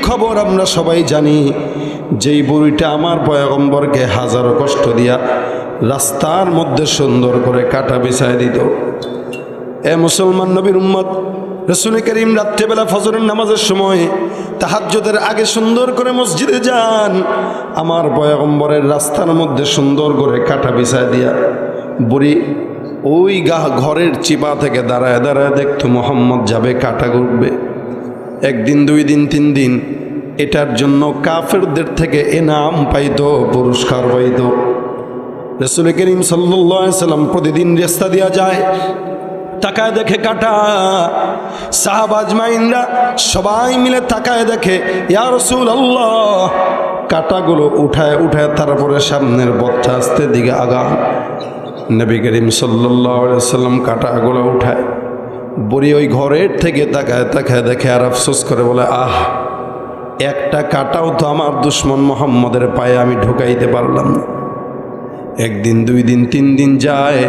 খবর আমরা সবাই জানি, যেই বুড়িটা আমার পয়গম্বরকে হাজারো কষ্ট দিয়া রাস্তার মধ্যে সুন্দর করে কাটা বিছায় দিত। এ মুসলমান নবীর উম্মত, রাসূল করিম রাত্রেবেলা ফজরের নামাজের সময় তাহাজ্জুদের আগে সুন্দর করে মসজিদে যান। আমার পয়গম্বরের রাস্তার মধ্যে সুন্দর করে কাটা বিছায় দিয়া বুড়ি ওই ঘরের চিপা থেকে দাঁড়ায় দাঁড়ায় দেখতো মুহাম্মদ যাবে, কাটা ঘুরবে। একদিন, 2 দিন, 3 দিন এটার জন্য কাফেরদের থেকে এনাম পাইতো, পুরস্কার পাইতো। রাসূল করিম সাল্লাল্লাহু আলাইহি সাল্লাম প্রতিদিন রাস্তা দিয়া যায়, তাকায় দেখে কাটা। সাহাবা আজমাইনরা সবাই মিলে তাকায় দেখে, ইয়া রাসূলুল্লাহ, কাটাগুলো উঠায় উঠায় তারপরে সামনের পথটা আস্তে দিকে আগান। নবী করিম সাল্লাল্লাহু আলাইহি সাল্লাম কাটাগুলো উঠায়, বুড়ি ওই ঘরের থেকে তাকায় তাকায় দেখে আর আফসোস করে বলে, আহ, একটা কাটাও তো আমার দুশমন মুহাম্মদের পায়ে আমি ঢুকাইতে পারলাম না। একদিন, 2 দিন, 3 দিন যায়,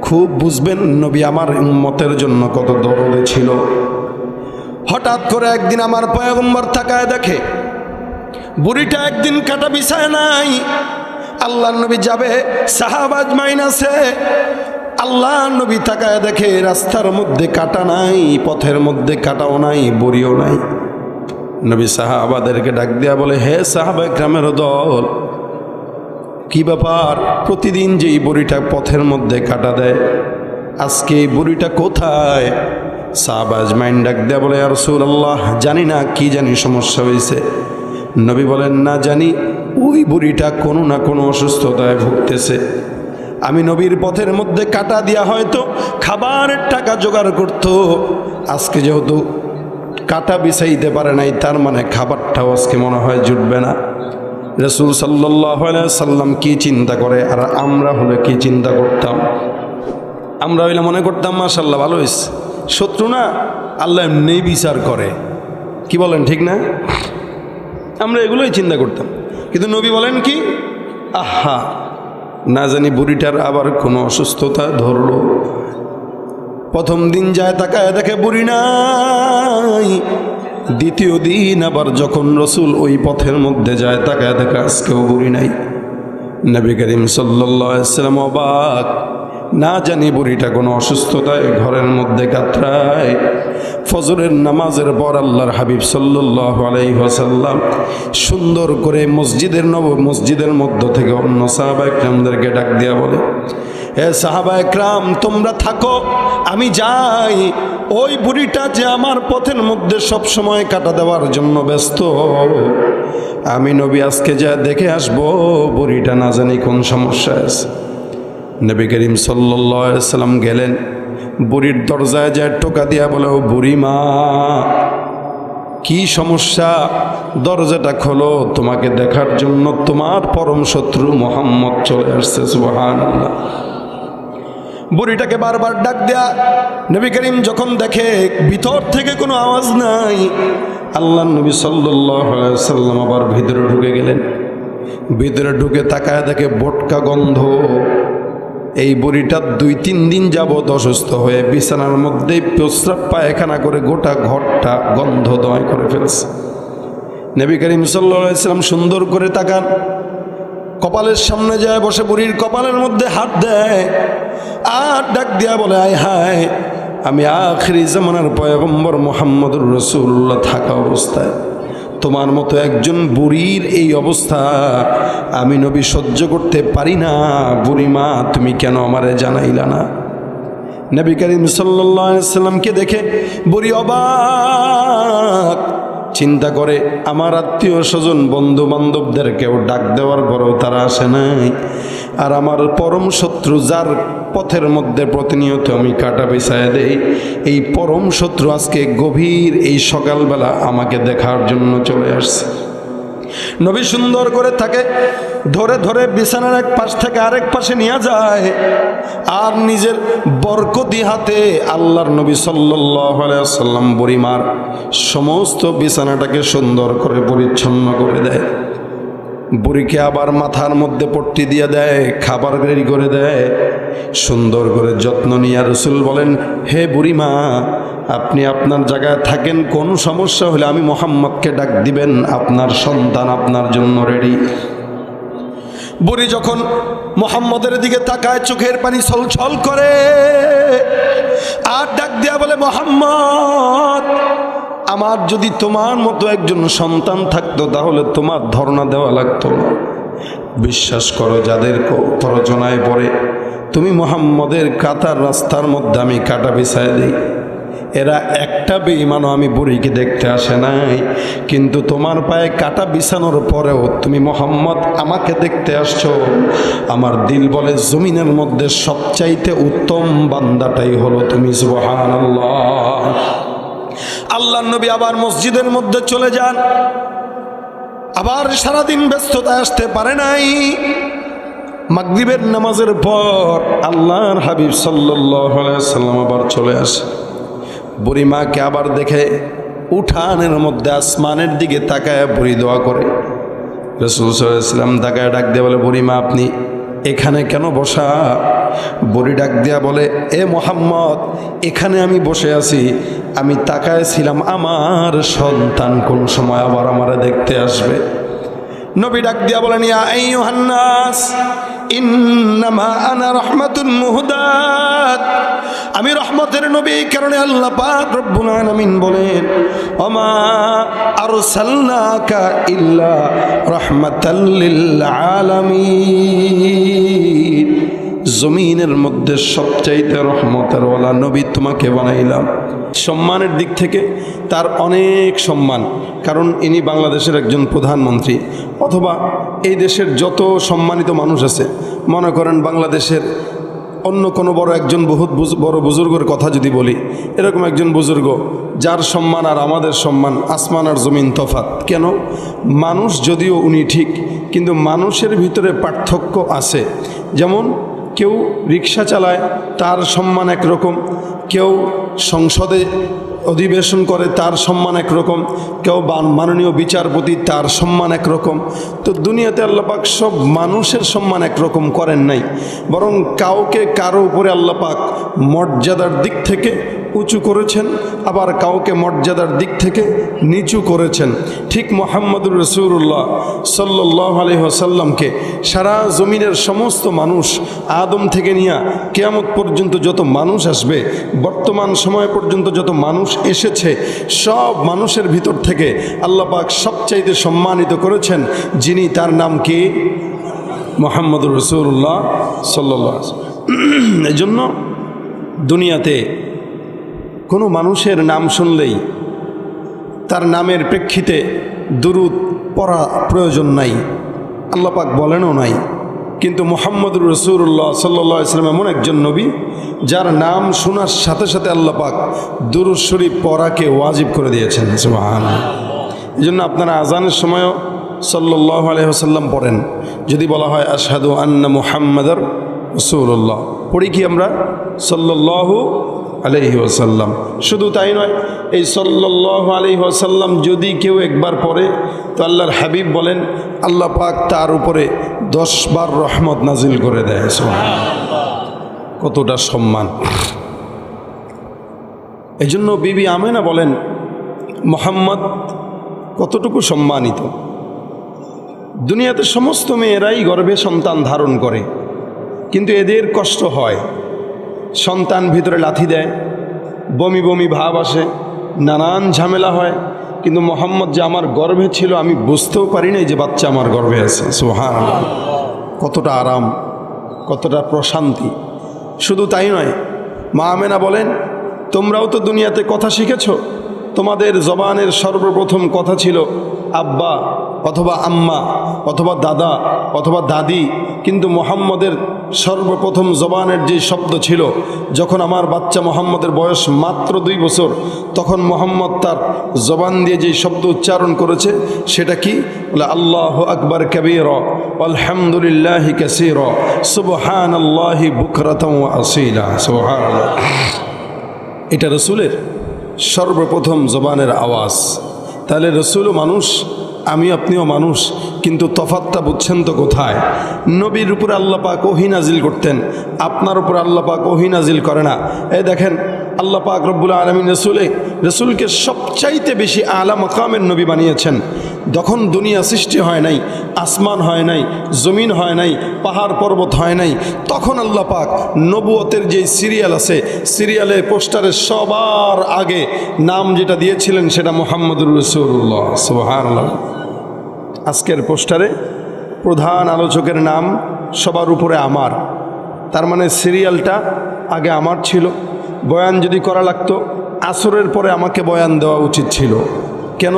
খুব বুঝবেন নবী আমার উম্মতের জন্য কত দরদে ছিল। হঠাৎ করে একদিন আমার পয়গম্বর তাকায় দেখে বুড়িটা একদিন কাটা বিছায় নাই। আল্লাহর নবী যাবে, সাহাবা আজমাইন আছে। আল্লাহর নবী তাকায় দেখে রাস্তার মধ্যে কাটা নাই, পথের মধ্যে কাটাও নাই, বুড়িও নাই। নবী সাহাবাদেরকে ডাক দিয়া বলে, হে সাহাবা একরামের দল, কি ব্যাপার? প্রতিদিন যে এই বুড়িটা পথের মধ্যে কাটা দেয়, আজকে এই বুড়িটা কোথায়? সাহাবা আজমাইন ডাক দেয়া বলে, ইয়া রাসূলুল্লাহ, জানি না, কি জানি সমস্যা হয়েছে। নবী বলেন, না জানি ওই বুড়িটা কোনো না কোনো অসুস্থতায় ভুগতেছে। আমি নবীর পথের মধ্যে কাটা দিয়া হয়তো খাবারের টাকা জোগাড় করত, আজকে যেহেতু কাটা বিছাইতে পারে নাই, তার মানে খাবারটাও আজকে মনে হয় জুটবে না। রাসূল সাল্লাল্লাহু আলাইহি সাল্লাম কি চিন্তা করে, আর আমরা হলে কি চিন্তা করতাম? আমরা হইলে মনে করতাম মাশাআল্লাহ ভালো হয়েছে, শত্রু না, আল্লাহ এমনি বিচার করে। কি বলেন, ঠিক না? আমরা এগুলোই চিন্তা করতাম। কিন্তু নবী বলেন কি, আহা, না জানি বুড়িটার আবার কোনো অসুস্থতা ধরলো। প্রথম দিন যায় তাকায় দেখে বুড়ি নাই। দ্বিতীয় দিন আবার যখন রাসূল ওই পথের মধ্যে যায় তাকায় দেখে আজকেও বুড়ি নাই। নবী করিম সাল্লাল্লাহু আলাইহি ওয়াসাল্লাম অবাক, না জানি বুড়িটা কোনো অসুস্থতায় ঘরের মধ্যে কাতরায়। ফজরের নামাজের পর আল্লাহর হাবিব সাল্লাল্লাহু আলাইহি ওয়াসাল্লাম সুন্দর করে মসজিদের মধ্য থেকে অন্য সাহাবা একরামদেরকে ডাক দিয়া বলে, হে সাহাবা একরাম, তোমরা থাকো, আমি যাই। ওই বুড়িটা যে আমার পথের মধ্যে সব সময় কাটা দেওয়ার জন্য ব্যস্ত, আমি নবী আজকে যা দেখে আসবো বুড়িটা না জানি কোন সমস্যা আছে। নবী করিম সাল্লাল্লাহু আলাইহি ওয়াসাল্লাম গেলেন, বুড়ির দরজায় যায় টোকা দিয়া বলে, ও বুড়ি মা, কি সমস্যা? দরজাটা খোলো, তোমাকে দেখার জন্য তোমার পরম শত্রু মুহাম্মদ চলে আসছে। সুবহানাল্লাহ। বুড়িটাকে বারবার ডাক দেয়া নবী করিম যখন দেখে ভিতর থেকে কোনো আওয়াজ নাই, আল্লাহর নবী সাল্লাল্লাহু আলাইহি ওয়াসাল্লাম আবার ভিতরে ঢুকে গেলেন। ভিতরে ঢুকে তাকায় দেখে বোটকা গন্ধ। এই বুড়িটা 2-3 দিন যাবৎ অসুস্থ হয়ে বিছানার মধ্যে প্রস্রাব পায়খানা করে গোটা ঘরটা গন্ধময় করে ফেলছে। নবী করিম সাল্লাল্লাহু আলাইহি ওয়াসাল্লাম সুন্দর করে তাকান, কপালের সামনে যায় বসে বুড়ির কপালের মধ্যে হাত দেয় আর ডাক দিয়া বলে, আয় হায়, আমি আখিরি জামানার পয়গম্বর মুহাম্মদুর রাসূলুল্লাহ থাকা অবস্থায় তোমার মতো একজন বুড়ির এই অবস্থা আমি নবী সহ্য করতে পারি না। বুড়ি মা, তুমি কেন আমারে জানাইলা না? নবী করিম সাল্লাল্লাহু আলাইহি ওয়াসাল্লামকে দেখে বুড়ি অবাক, চিন্তা করে আমার আত্মীয় স্বজন বন্ধু বান্ধবদেরকেও ডাক দেওয়ার পরেও তারা আসে নাই, আর আমার পরম শত্রু যার পথের মধ্যে প্রতিনিয়ত আমি কাটা বিছায় দেই, এই পরম শত্রু আজকে গভীর এই সকালবেলা আমাকে দেখার জন্য চলে আসছে। নবী সুন্দর করে তাকে ধরে ধরে বিছানার এক পাশ থেকে আরেক পাশে নিয়ে যায়, আর নিজের বরকতি হাতে আল্লাহর নবী সাল্লাল্লাহু আলাইহি ওয়াসাল্লাম বুড়িমার সমস্ত বিছানাটাকে সুন্দর করে পরিচ্ছন্ন করে দেয়। বুড়িকে আবার মাথার মধ্যে পট্টি দিয়ে দেয়, খাবার রেডি করে দেয়, সুন্দর করে যত্ন নিয়ে রাসূল বলেন, হে বুড়িমা, আপনি আপনার জায়গায় থাকেন, কোন সমস্যা হলে আমি মুহাম্মদকে ডাক দিবেন, আপনার সন্তান আপনার জন্য রেডি। বুড়ি যখন মুহাম্মদের দিকে তাকায়, চোখের পানি ছলছল করে, আর ডাক দিয়া বলে, মুহাম্মদ, আমার যদি তোমার মতো একজন সন্তান থাকতো তাহলে তোমার ধর্ণা দেওয়া লাগতো না। বিশ্বাস করো, যাদের প্ররোচনায় পড়ে তুমি মুহাম্মদের কাতার রাস্তার মধ্যে আমি কাটা বিছায় দিই, এরা একটা বেঈমানও আমি বুড়িকে দেখতে আসে নাই, কিন্তু তোমার পায়ে কাটা বিছানোর পরেও তুমি মুহাম্মদ আমাকে দেখতে আসছো। আমার দিল বলে জমিনের মধ্যে সবচাইতে উত্তম বান্দাটাই হলো তুমি। সুবহানাল্লাহ। আল্লাহর নবী আবার মসজিদের মধ্যে চলে যান, আবার সারাদিন ব্যস্ততায় আসতে পারে নাই। মাগরিবের নামাজের পর আল্লাহর হাবিব সাল্লাল্লাহু আলাইহি ওয়াসাল্লাম আবার চলে আসে। বুড়ি মাকে আবার দেখে উঠানের মধ্যে আসমানের দিকে তাকায় বুড়ি দোয়া করে। রাসূল সাল্লাল্লাহু আলাইহি ওয়াসাল্লাম তাকায় ডাক দিয়ে বলে, বুড়ি মা আপনি এখানে কেন বসা? বুড়ি ডাক দিয়া বলে, এ মুহাম্মদ, এখানে আমি বসে আছি, আমি তাকায়ছিলাম আমার সন্তান কোন সময় আবার আমারে দেখতে আসবে। নবী ডাক দিয়া বলেন, ইয়া আইয়ুহান নাস ইন্নামা আনা রাহমাতুন মুহদাত, আমি রহমতের নবী, এই কারণে আল্লাহ পাক রব্বুল আলামিন বলেন, ওমা আরসালনাকা ইল্লা রাহমাতাল লিল আলামিন, জমিনের মধ্যে সবচাইতে রহমতের ওয়ালা নবী তোমাকে বানাইলাম। সম্মানের দিক থেকে তার অনেক সম্মান, কারণ ইনি বাংলাদেশের একজন প্রধানমন্ত্রী, অথবা এই দেশের যত সম্মানিত মানুষ আছে, মনে করেন বাংলাদেশের অন্য কোনো বড় একজন বড় বুজুর্গের কথা যদি বলি, এরকম একজন বুজুর্গ যার সম্মান আর আমাদের সম্মান আসমান আর জমিন তফাত। কেন? মানুষ যদিও উনি ঠিক, কিন্তু মানুষের ভিতরে পার্থক্য আছে। যেমন কেউ রিক্সা চালায়, তার সম্মান একরকম, কেউ সংসদে অধিবেশন করে, তার সম্মান একরকম, কেউ মাননীয় বিচারপতি, তার সম্মান একরকম। তো দুনিয়াতে আল্লাহ পাক সব মানুষের সম্মান একরকম করেন নাই, বরং কাউকে কারো উপরে আল্লাহ পাক মর্যাদার দিক থেকে উঁচু করেছেন, আবার কাউকে মর্যাদার দিক থেকে নিচু করেছেন। ঠিক মুহাম্মদুর রাসূলুল্লাহ সাল্লাল্লাহু আলাইহি ওয়াসাল্লামকে সারা জমিনের সমস্ত মানুষ, আদম থেকে নিয়ে কিয়ামত পর্যন্ত যত মানুষ আসবে, বর্তমান সময় পর্যন্ত যত মানুষ এসেছে, সব মানুষের ভিতর থেকে আল্লাহ পাক সবচাইতে সম্মানিত করেছেন যিনি, তার নাম কি? মুহাম্মদুর রাসূলুল্লাহ সাল্লাল্লাহু আলাইহি ওয়াসাল্লাম। এই জন্য দুনিয়াতে কোনো মানুষের নাম শুনলেই তার নামের প্রেক্ষিতে দুরূদ পড়া প্রয়োজন নাই, আল্লাহ পাক বলেনও নাই। কিন্তু মুহাম্মদুর রাসূলুল্লাহ সাল্লাল্লাহু আলাইহি ওয়াসাল্লাম এমন একজন নবী যার নাম শোনার সাথে সাথে আল্লাহ পাক দুরূদ শরীফ পড়াকে ওয়াজিব করে দিয়েছেন। সুবহানাল্লাহ। এই জন্য আপনারা আজানের সময়ও সাল্লাল্লাহু আলাইহি ওয়াসাল্লাম পড়েন। যদি বলা হয় আশহাদু আন্না মুহাম্মাদার রাসূলুল্লাহ, পড়ি কি আমরা? সাল্লাল্লাহু আলাইহি ওয়াসাল্লাম। শুধু তাই নয়, এই সাল্লাল্লাহু আলাইহি ওয়াসাল্লাম যদি কেউ একবার পড়ে, তো আল্লাহর হাবিব বলেন আল্লাহ পাক তার উপরে 10 বার রহমত নাজিল করে দেয়। কতটা সম্মান! এই জন্য বিবি আমেনা বলেন মুহাম্মদ কতটুকু সম্মানিত। দুনিয়াতে সমস্ত মেয়েরাই গর্ভে সন্তান ধারণ করে, কিন্তু এদের কষ্ট হয়, সন্তান ভিতরে লাথি দেয়, বমি বমি ভাব আসে, নানান ঝামেলা হয়, কিন্তু মুহাম্মদ যে আমার গর্ভে ছিল আমি বুঝতেও পারি নাই যে বাচ্চা আমার গর্ভে আছে। সুবহানাল্লাহ। কতটা আরাম, কতটা প্রশান্তি! শুধু তাই নয়, মা আমেনা বলেন তোমরাও তো দুনিয়াতে কথা শিখেছো, তোমাদের জবানের সর্বপ্রথম কথা ছিল আব্বা অথবা আম্মা অথবা দাদা অথবা দাদি, কিন্তু মুহাম্মদের সর্বপ্রথম জবানের যে শব্দ ছিল, যখন আমার বাচ্চা মুহাম্মদের বয়স মাত্র 2 বছর, তখন মুহাম্মদ তার জবান দিয়ে যে শব্দ উচ্চারণ করেছে সেটা কি? বলে আল্লাহু আকবার কাবীরা আলহামদুলিল্লাহি কাসীরা সুবহানাল্লাহি বুকরাতাও ওয়া আসীলা। সুবহানাল্লাহ। এটা রাসূলের সর্বপ্রথম জবানের আওয়াজ। তাহলে রসুলও মানুষ, আমি আপনিও মানুষ, কিন্তু তফাৎটা বুঝছেন তো কোথায়? নবীর উপরে আল্লাহ পাক ওহী নাজিল করতেন, আপনার উপরে আল্লাহ পাক ওহী নাজিল করে না। এই দেখেন আল্লাহ পাক রব্বুল আলামিন রসুলকে সবচাইতে বেশি আলা মাকামের নবী বানিয়েছেন। যখন দুনিয়া সৃষ্টি হয় নাই, আসমান হয় নাই, জমিন হয় নাই, পাহাড় পর্বত হয় নাই, তখন আল্লাহ পাক নবুয়তের যে সিরিয়াল আছে, সিরিয়ালে পোস্টারে সবার আগে নাম যেটা দিয়েছিলেন সেটা মুহাম্মদুর রাসূলুল্লাহ সুবহানাল্লাহ। আজকের পোস্টারে প্রধান আলোচকের নাম সবার উপরে আমার, তার মানে সিরিয়ালটা আগে আমার ছিল। বয়ান যদি করা লাগতো আসরের পরে আমাকে বয়ান দেওয়া উচিত ছিল। কেন?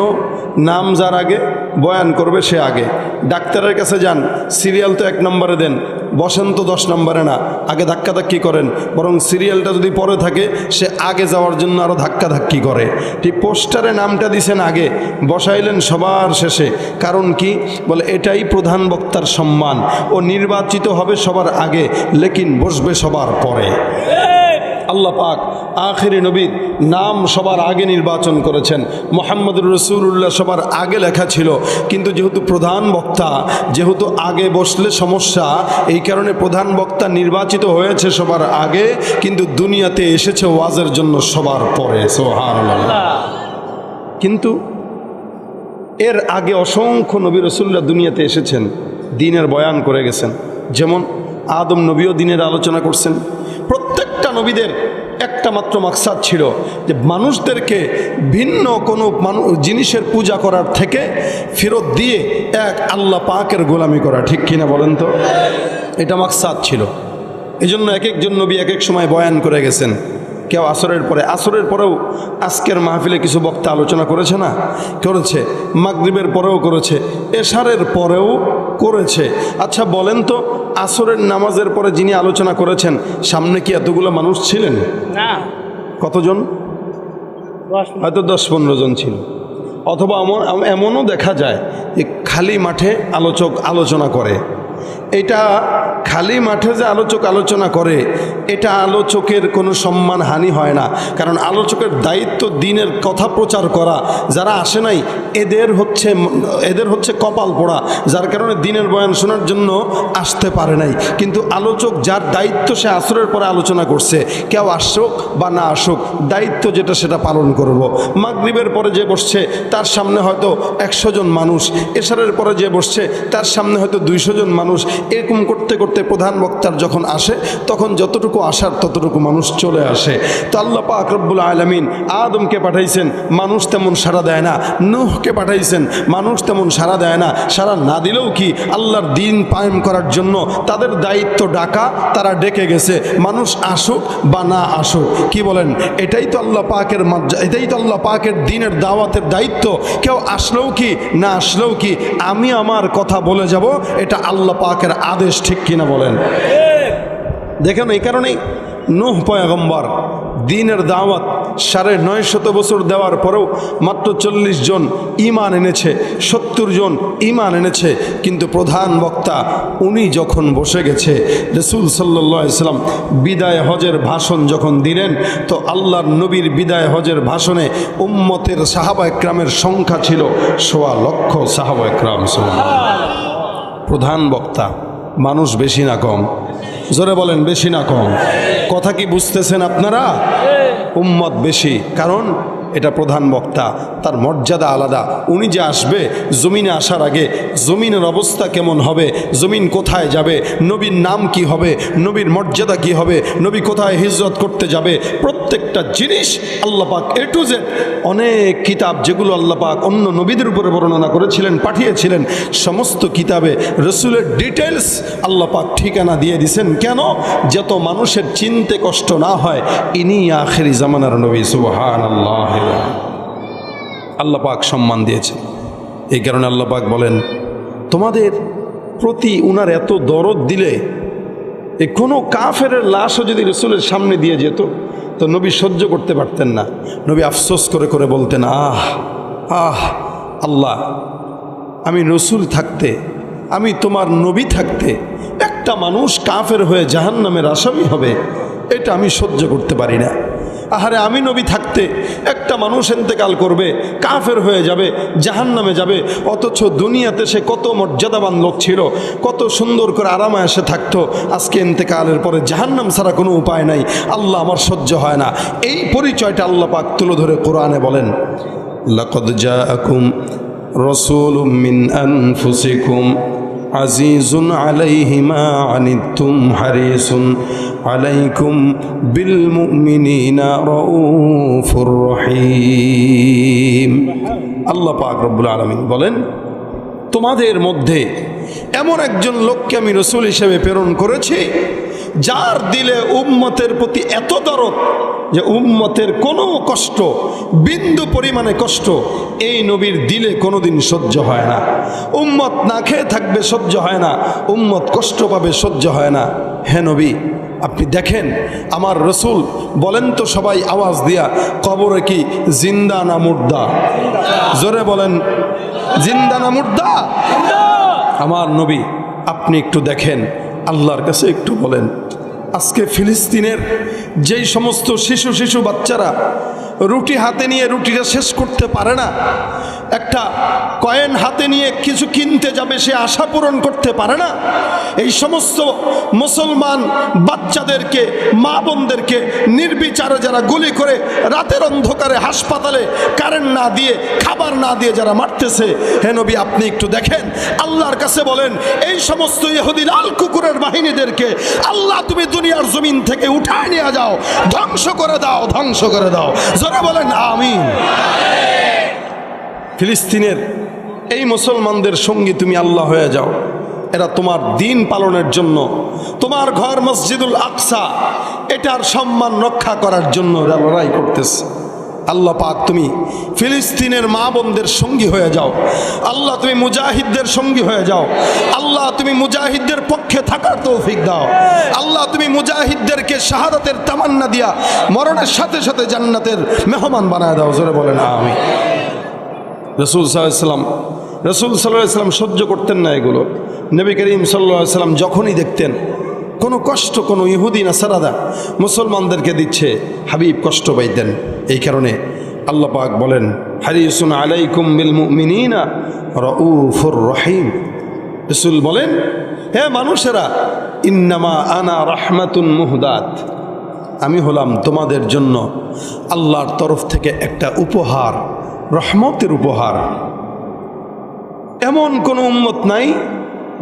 নাম যার আগে বয়ান করবে সে আগে। ডাক্তারের কাছে যান, সিরিয়াল তো 1 নম্বরে দেন, বসেন তো 10 নম্বরে না, আগে ধাক্কাধাক্কি করেন, বরং সিরিয়ালটা যদি পরে থাকে সে আগে যাওয়ার জন্য আরও ধাক্কাধাক্কি করে। ঠিক পোস্টারে নামটা দিছেন আগে, বসাইলেন সবার শেষে। কারণ কি? বলে এটাই প্রধান বক্তার সম্মান। ও নির্বাচিত হবে সবার আগে, লেকিন বসবে সবার পরে। আল্লাহ পাক আখিরি নবীর নাম সবার আগে নির্বাচন করেছেন। মুহাম্মদুর রাসূলুল্লাহ সবার আগে লেখা ছিল, কিন্তু যেহেতু প্রধান বক্তা, যেহেতু আগে বসলে সমস্যা, এই কারণে প্রধান বক্তা নির্বাচিত হয়েছে সবার আগে, কিন্তু দুনিয়াতে এসেছে ওয়াজের জন্য সবার পরে। সুবহানাল্লাহ। কিন্তু এর আগে অসংখ্য নবী রাসূলুল্লাহ দুনিয়াতে এসেছেন, দ্বীনের বয়ান করে গেছেন। যেমন আদম নবীও দ্বীনের আলোচনা করছেন। প্রত্যেকটা নবীদের একটা মাত্র মাকসাদ ছিল যে মানুষদেরকে ভিন্ন কোনো জিনিসের পূজা করার থেকে ফেরত দিয়ে এক আল্লাহ পাকের গোলামি করা। ঠিক কিনা বলেন তো? এটা মাকসাদ ছিল। এই জন্য এক একজন নবী এক এক সময় বয়ান করে গেছেন। কেউ আসরের পরে, আসরের পরেও আজকের মাহফিলে কিছু বক্তা আলোচনা করেছে না? করেছে। মাগরিবের পরেও করেছে, এশারের পরেও করেছে। আচ্ছা বলেন তো, আসরের নামাজের পরে যিনি আলোচনা করেছেন সামনে কি এতগুলো মানুষ ছিলেন? না। কতজন? হয়তো 10-15 জন ছিল। অথবা এমনও দেখা যায় যে খালি মাঠে আলোচক আলোচনা করে। এটা খালি মাঠে যে আলোচক আলোচনা করে, এটা আলোচকের কোনো সম্মান হানি হয় না। কারণ আলোচকের দায়িত্ব দ্বীনের কথা প্রচার করা। যারা আসে নাই এদের হচ্ছে কপাল পোড়া, যার কারণে দ্বীনের বয়ান শোনার জন্য আসতে পারে নাই। কিন্তু আলোচক যার দায়িত্ব, সে আসরের পরে আলোচনা করছে, কেউ আসুক বা না আসুক, দায়িত্ব যেটা সেটা পালন করব। মাগরিবের পরে যে বসছে তার সামনে হয়তো 100 জন মানুষ, এশারের পরে যে বসছে তার সামনে হয়তো 200 জন মানুষ। এরকম করতে করতে প্রধান বক্তার যখন আসে, তখন যতটুকু আসার ততটুকু মানুষ চলে আসে। তো আল্লাহ পাক রব্বুল আলামিন আদমকে পাঠাইছেন, মানুষ তেমন সাড়া দেয় না। নূহকে পাঠাইছেন, মানুষ তেমন সাড়া দেয় না। সাড়া না দিলেও কি, আল্লাহর দ্বীন কায়েম করার জন্য তাদের দায়িত্ব ডাকা, তারা ডেকে গেছে। মানুষ আসুক বা না আসুক, কি বলেন? এটাই তো আল্লাহ পাকের এটাই তো আল্লাহ পাকের দ্বীনের দাওয়াতের দায়িত্ব। কেউ আসলেও কি না আসলেও কি, আমি আমার কথা বলে যাব, এটা আল্লাহ পাকের আদেশ। ঠিক কিনা বলেন? দেখেন, এই কারণেই নূহ পয়গম্বর দ্বীনের দাওয়াত 950 বছর দেওয়ার পরেও মাত্র 40 জন ঈমান এনেছে, 70 জন ঈমান এনেছে। কিন্তু প্রধান বক্তা উনি যখন বসে গেছে, রাসূল সাল্লাল্লাহু আলাইহি ওয়াসাল্লাম বিদায় হজের ভাষণ যখন দিলেন, তো আল্লাহর নবীর বিদায় হজের ভাষণে উম্মতের সাহাবায়ে কেরামের সংখ্যা ছিল 1.25 লক্ষ সাহাবায়ে কেরাম। প্রধান বক্তা, মানুষ বেশি না কম? জোরে বলেন, বেশি না কম? কথা কি বুঝতেছেন আপনারা? উম্মত বেশি, কারণ এটা প্রধান বক্তা, তার মর্যাদা আলাদা। উনি যে আসবে, জমিনে আসার আগে জমিনের অবস্থা কেমন হবে, জমিন কোথায় যাবে, নবীর নাম কি হবে, নবীর মর্যাদা কি হবে, নবী কোথায় হিজরত করতে যাবে, প্রত্যেকটা জিনিস আল্লাহ পাক এ টু জেড, অনেক কিতাব যেগুলো আল্লাহ পাক অন্য নবীদের উপরে বর্ণনা করেছিলেন, পাঠিয়েছিলেন, সমস্ত কিতাবে রসুলের ডিটেলস আল্লাহ পাক ঠিকানা দিয়ে দিছেন। কেন? যত মানুষের চিনতে কষ্ট না হয়, ইনি আখিরি জামানার নবী। সুবহানাল্লাহ। আল্লাহ পাক সম্মান দিয়েছে। এই কারণে আল্লাহ পাক বলেন, তোমাদের প্রতি উনার এত দরদ দিলে, এ কোনো কাফের লাশও যদি রসুলের সামনে দিয়ে যেত তো নবী সহ্য করতে পারতেন না। নবী আফসোস করে করে বলতেন, আহ আহ আল্লাহ, আমি রসুল থাকতে, আমি তোমার নবী থাকতে একটা মানুষ কাফের হয়ে জাহান্নামের আসামি হবে, এটা আমি সহ্য করতে পারি না। আহারে আমি নবী থাকতে একটা মানুষ ইন্তেকাল করবে, কাফের হয়ে যাবে, জাহান্নামে যাবে, অথচ দুনিয়াতে সে কত মর্যাদাবান লোক ছিল, কত সুন্দর করে আরামায়েশে থাকতো, আজকে ইন্তেকালের পরে জাহান্নাম ছাড়া কোনো উপায় নাই, আল্লাহ আমার সহ্য হয় না। এই পরিচয়টা আল্লাহ পাক তুলে ধরে কোরআনে বলেন, লাকাদ জাআকুম রাসূলুম মিন আনফুসিকুম আজিজুন আলাইহি মা আনিতুম হারিসুন আলাইকুম বিল মুমিনিনা রাউফুর রহিম। আল্লাহ পাক রব্বুল আলামিন বলেন, তোমাদের মধ্যে এমন একজন লোককে আমি রসুল হিসেবে প্রেরণ করেছি যার দিলে উম্মতের প্রতি এত দরদ যে উম্মতের কোনো কষ্ট, বিন্দু পরিমাণে কষ্ট এই নবীর দিলে কোনোদিন সহ্য হয় না। উম্মত না খেয়ে থাকবে, সহ্য হয় না। উম্মত কষ্ট পাবে, সহ্য হয় না। হে নবী, আপনি দেখেন আমার রসুল, বলেন তো সবাই আওয়াজ দিয়া, কবরে কি জিন্দা না মুর্দা? জোরে বলেন, জিন্দা না মুর্দা? আমার নবী আপনি একটু দেখেন, আল্লাহর কাছে একটু বলেন, আজকে ফিলিস্তিনের যেই সমস্ত শিশু বাচ্চারা রুটি হাতে নিয়ে রুটিটা শেষ করতে পারে না, একটা কয়েন হাতে নিয়ে কিছু কিনতে যাবে, সে আশা পূরণ করতে পারে না, এই সমস্ত মুসলমান বাচ্চাদেরকে, মা বোনদেরকে নির্বিচারে যারা গুলি করে রাতের অন্ধকারে হাসপাতালে কারেন্ট না দিয়ে, খাবার না দিয়ে যারা মারতেছে, হে নবী আপনি একটু দেখেন, আল্লাহর কাছে বলেন, এই সমস্ত ইহুদি লাল কুকুরের বাহিনীদেরকে আল্লাহ তুমি দুনিয়ার জমিন থেকে উঠায় নিয়ে যাও, ধ্বংস করে দাও, ধ্বংস করে দাও। জোরে বলেন আমিন। ফিলিস্তিনের এই মুসলমানদের সঙ্গী তুমি আল্লাহ হয়ে যাও, এরা তোমার দিন পালনের জন্য, তোমার ঘর মসজিদুল আকসা এটার সম্মান রক্ষা করার জন্য এরা লড়াই করতেছে। আল্লাহ পাক তুমি ফিলিস্তিনের মা বোনদের সঙ্গী হয়ে যাও, আল্লাহ তুমি মুজাহিদদের সঙ্গী হয়ে যাও, আল্লাহ তুমি মুজাহিদদের পক্ষে থাকার তৌফিক দাও, আল্লাহ তুমি মুজাহিদদেরকে শাহাদাতের তামান্না দিয়া মরণের সাথে সাথে জান্নাতের মেহমান বানায় দাও। জোরে বলেন আমিন। রসুল সাল্লাল্লাহু আলাইহি সাল্লাম সহ্য করতেন না এগুলো। নবী করিম সাল্লাল্লাহু আলাইহি সাল্লাম যখনই দেখতেন কোনো কষ্ট, কোনো ইহুদি নাসারাদা মুসলমানদেরকে দিচ্ছে, হাবিব কষ্ট পাইতেন। এই কারণে আল্লাহ পাক বলেন, হারিসুন আলাইকুম বিল মুমিনিনা রাউফুর রহিম। রাসূল বলেন, হে মানুষেরা, ইন্নামা আনা রাহমাতুন মুহদাত, আমি হলাম তোমাদের জন্য আল্লাহর তরফ থেকে একটা উপহার, রহমতের উপহার। এমন কোন উম্মত নাই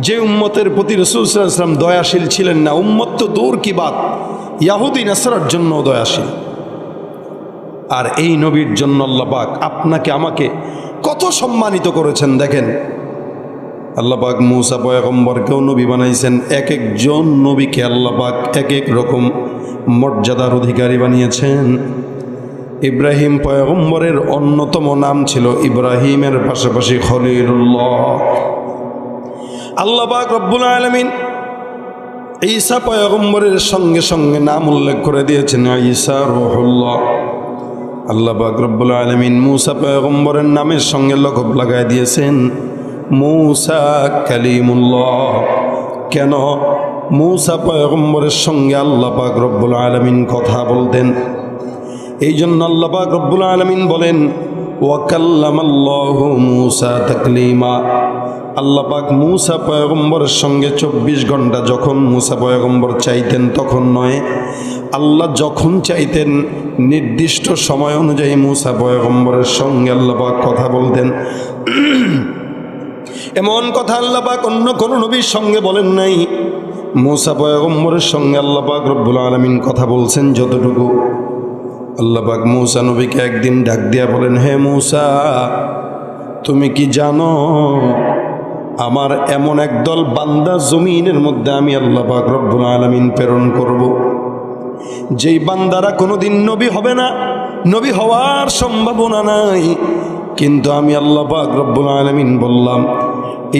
যে উম্মতের প্রতি রাসূল সাল্লাল্লাহু আলাইহি ওয়াসাল্লাম দয়াশীল ছিলেন না। উম্মত তো দূর কি বাত, ইহুদি নাসারার জন্য দয়াশীল। আর এই নবীর জন্য আল্লাহ পাক আপনাকে আমাকে কত সম্মানিত করেছেন দেখেন। আল্লাহ পাক মূসা পয়গম্বরকেও নবী বানাইছেন। এক একজন নবীকে আল্লাহ পাক এক এক রকম মর্যাদার অধিকারী বানিয়েছেন। ইব্রাহিম পয়গম্বরের অন্যতম নাম ছিল ইব্রাহিমের পাশাপাশি খলিলুল্লাহ। আল্লাহ পাক রব্বুল আলামিন ঈসা পয়গম্বরের সঙ্গে সঙ্গে নাম উল্লেখ করে দিয়েছেন ঈসা রূহুল্লাহ। আল্লাহ পাক রব্বুল আলামিন মূসা পয়গম্বরের নামের সঙ্গে লকব লাগায় দিয়েছেন মূসা কালিমুল্লাহ। কেন? মূসা পয়গম্বরের সঙ্গে আল্লাহ পাক রব্বুল আলামিন কথা বলতেন। এই জন্য আল্লাহ পাক রব্বুল আলামিন বলেন, ওয়া কাল্লামাল্লাহু মূসা তাকলিমা। আল্লাহ পাক মূসা পয়গম্বরের সঙ্গে 24 ঘন্টা যখন মূসা পয়গম্বর চাইতেন তখন নয়, আল্লাহ যখন চাইতেন নির্দিষ্ট সময় অনুযায়ী মূসা পয়গম্বরের সঙ্গে আল্লাহ পাক কথা বলতেন। এমন কথা আল্লাহ পাক অন্য কোন নবীর সঙ্গে বলেন নাই। মূসা পয়গম্বরের সঙ্গে আল্লাহ পাক রব্বুল আলামিন কথা বলছেন যতটুকু। আল্লাহ পাক মূসা নবীকে একদিন ডাক দিয়া বলেন, হে মূসা, তুমি কি জানো আমার এমন একদল বান্দা জমিনের মধ্যে আমি আল্লাহ পাক রব্বুল আলামিন প্রেরণ করব, যেই বান্দারা কোনোদিন নবী হবে না, নবী হওয়ার সম্ভাবনা নাই, কিন্তু আমি আল্লাহ পাক রব্বুল আলামিন বললাম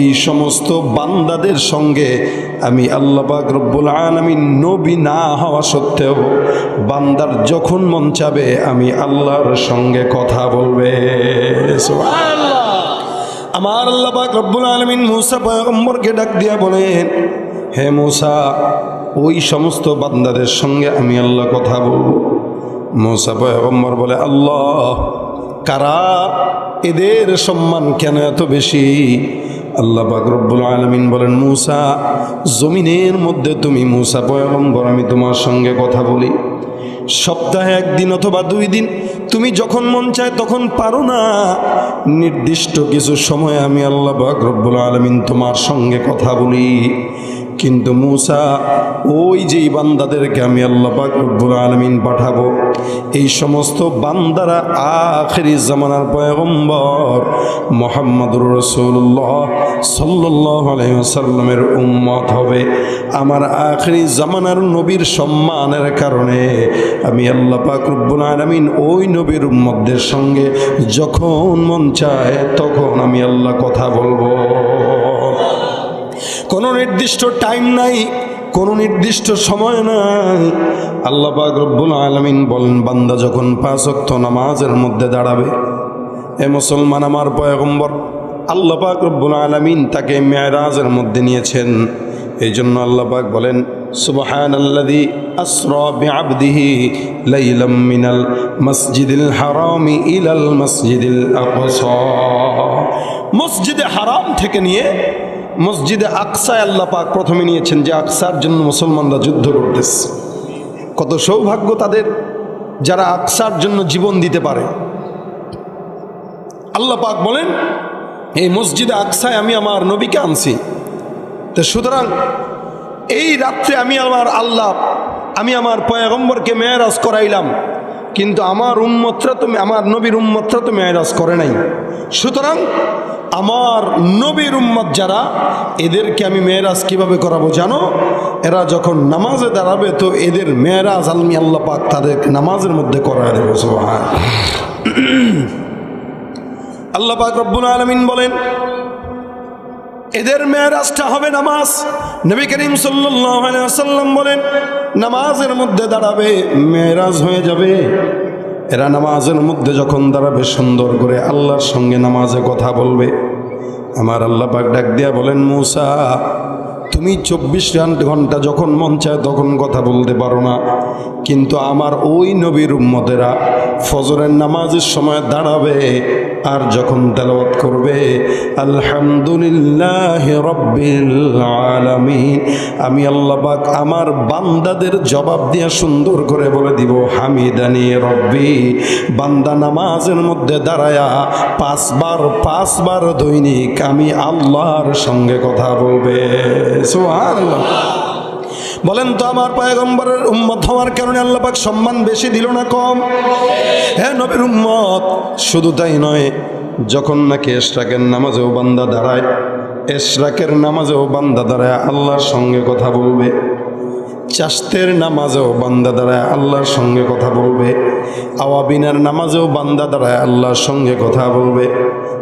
এই সমস্ত বান্দাদের সঙ্গে আমি আল্লাহ পাক রব্বুল আলামিন নবী না হওয়া সত্ত্বেও বান্দার যখন মন চাবে আমি আল্লাহর সঙ্গে কথা বলবে। সুবহানাল্লাহ। আমার আল্লাহ পাক রব্বুল আলামিন মূসা পয়গম্বরকে ডাক দিয়া বলেন, হে মূসা, ওই সমস্ত বান্দাদের সঙ্গে আমি আল্লাহ কথা বলবো মূসা পয়গম্বর বলে, আল্লাহ, কারা, এদের সম্মান কেন এত বেশি? আল্লাহ পাক রব্বুল আলামিন বলেন, মূসা, জমিনের মধ্যে তুমি মূসা পয়গম্বর, আমি তোমার সঙ্গে কথা বলি সপ্তাহে একদিন অথবা 2 দিন, তুমি যখন মন চায় তখন পারো না। নির্দিষ্ট কিছু সময় আমি আল্লাহ পাক রব্বুল আলামিন তোমার সঙ্গে কথা বলি। কিন্তু মূসা, ওই যেই বান্দাদেরকে আমি আল্লাহ পাক রব্বুল আলামিন পাঠাবো, এই সমস্ত বান্দারা আখিরি জামানার পয়গম্বর মুহাম্মদুর রাসূলুল্লাহ সাল্লাল্লাহু আলাইহি ওয়াসাল্লামের উম্মত হবে। আমার আখিরি জামানার নবীর সম্মানের কারণে আমি আল্লাহ পাক রব্বুল আলামিন ওই নবীর উম্মতদের সঙ্গে যখন মন চায় তখন আমি আল্লাহ কথা বলবো। কোনো নির্দিষ্ট টাইম নাই, কোনো নির্দিষ্ট সময় নাই। আল্লাহ পাক রব্বুল আলামিন বলেন, বান্দা যখন 5 ওয়াক্ত নামাজের মধ্যে দাঁড়াবে, এ মুসলমান, আমার পয়গম্বর আল্লাহ পাক রব্বুল আলামিন তাকে মেরাজের মধ্যে নিয়েছেন। এই জন্য আল্লাহ পাক বলেন, সুবহানাল্লাযী আসরা বিআবদিহি লাইলাম মিনাল মসজিদিল হারামি ইলাল মসজিদিল আকসা। মসজিদে হারাম থেকে নিয়ে মসজিদে আকসায় আল্লাহ পাক প্রথমে নিয়েছেন, যে আকসার জন্য মুসলমানরা যুদ্ধ করতেছে। কত সৌভাগ্য তাদের যারা আকসার জন্য জীবন দিতে পারে। আল্লাহ পাক বলেন, এই মসজিদে আকসায় আমি আমার নবীকে আনছি। তো সুতরাং এই রাত্রে আমি আমার পয়গম্বরকে মেরাজ করাইলাম, কিন্তু আমার উম্মতরা তো, আমার নবীর উম্মতরা তো মেরাজ করে নাই। সুতরাং আমার নবীর উম্মত যারা, এদেরকে আমি মেরাজ কিভাবে করাবো জানো? এরা যখন নামাজে দাঁড়াবে তো এদের মেরাজ আমি আল্লাহ পাক তাদেরকে নামাজের মধ্যে করায় দেবো। সুবহান আল্লাহ পাক রব্বুল আলামিন বলেন, এদের মেরাজটা হবে নামাজ। নবী করিম সাল্লাল্লাহু আলাইহি ওয়াসাল্লাম বলেন, নামাজের মধ্যে দাঁড়াবে, মেরাজ হয়ে যাবে। এরা নামাজের মধ্যে যখন দাঁড়াবে, সুন্দর করে আল্লাহর সঙ্গে নামাজে কথা বলবে। আমার আল্লাহ পাক ডাক দিয়া বলেন, মূসা, তুমি 24 ঘন্টা যখন মন চায় তখন কথা বলতে পারো না, কিন্তু আমার ওই নবীর উম্মতেরা ফজরের নামাজের সময় দাঁড়াবে আর যখন তেলাওয়াত করবে আলহামদুলিল্লাহি রাব্বিল আলামিন, আমি আল্লাহ পাক আমার বান্দাদের জবাব দিয়া সুন্দর করে বলে দিব, হামিদানি রব্বি। বান্দা নামাজের মধ্যে দাঁড়ায়া 5 বার দৈনিক আমি আল্লাহর সঙ্গে কথা বলবে। সুবহানাল্লাহ। বলেন তো, আমার পয়গম্বরের উম্মত হওয়ার কারণে আল্লাহ পাক সম্মান বেশি দিল না কম? হ্যাঁ, নবীর উম্মত। শুধু তাই নয়, যখন নাকি ইশরাকের নামাজেও বান্দা দাঁড়ায়, ইশরাকের নামাজেও বান্দা দাঁড়ায় আল্লাহর সঙ্গে কথা বলবে। চাষতের নামাজেও বান্দা দাঁড়ায় আল্লাহর সঙ্গে কথা বলবে। আওয়াবিনের নামাজেও বান্দা দাঁড়ায় আল্লাহর সঙ্গে কথা বলবে।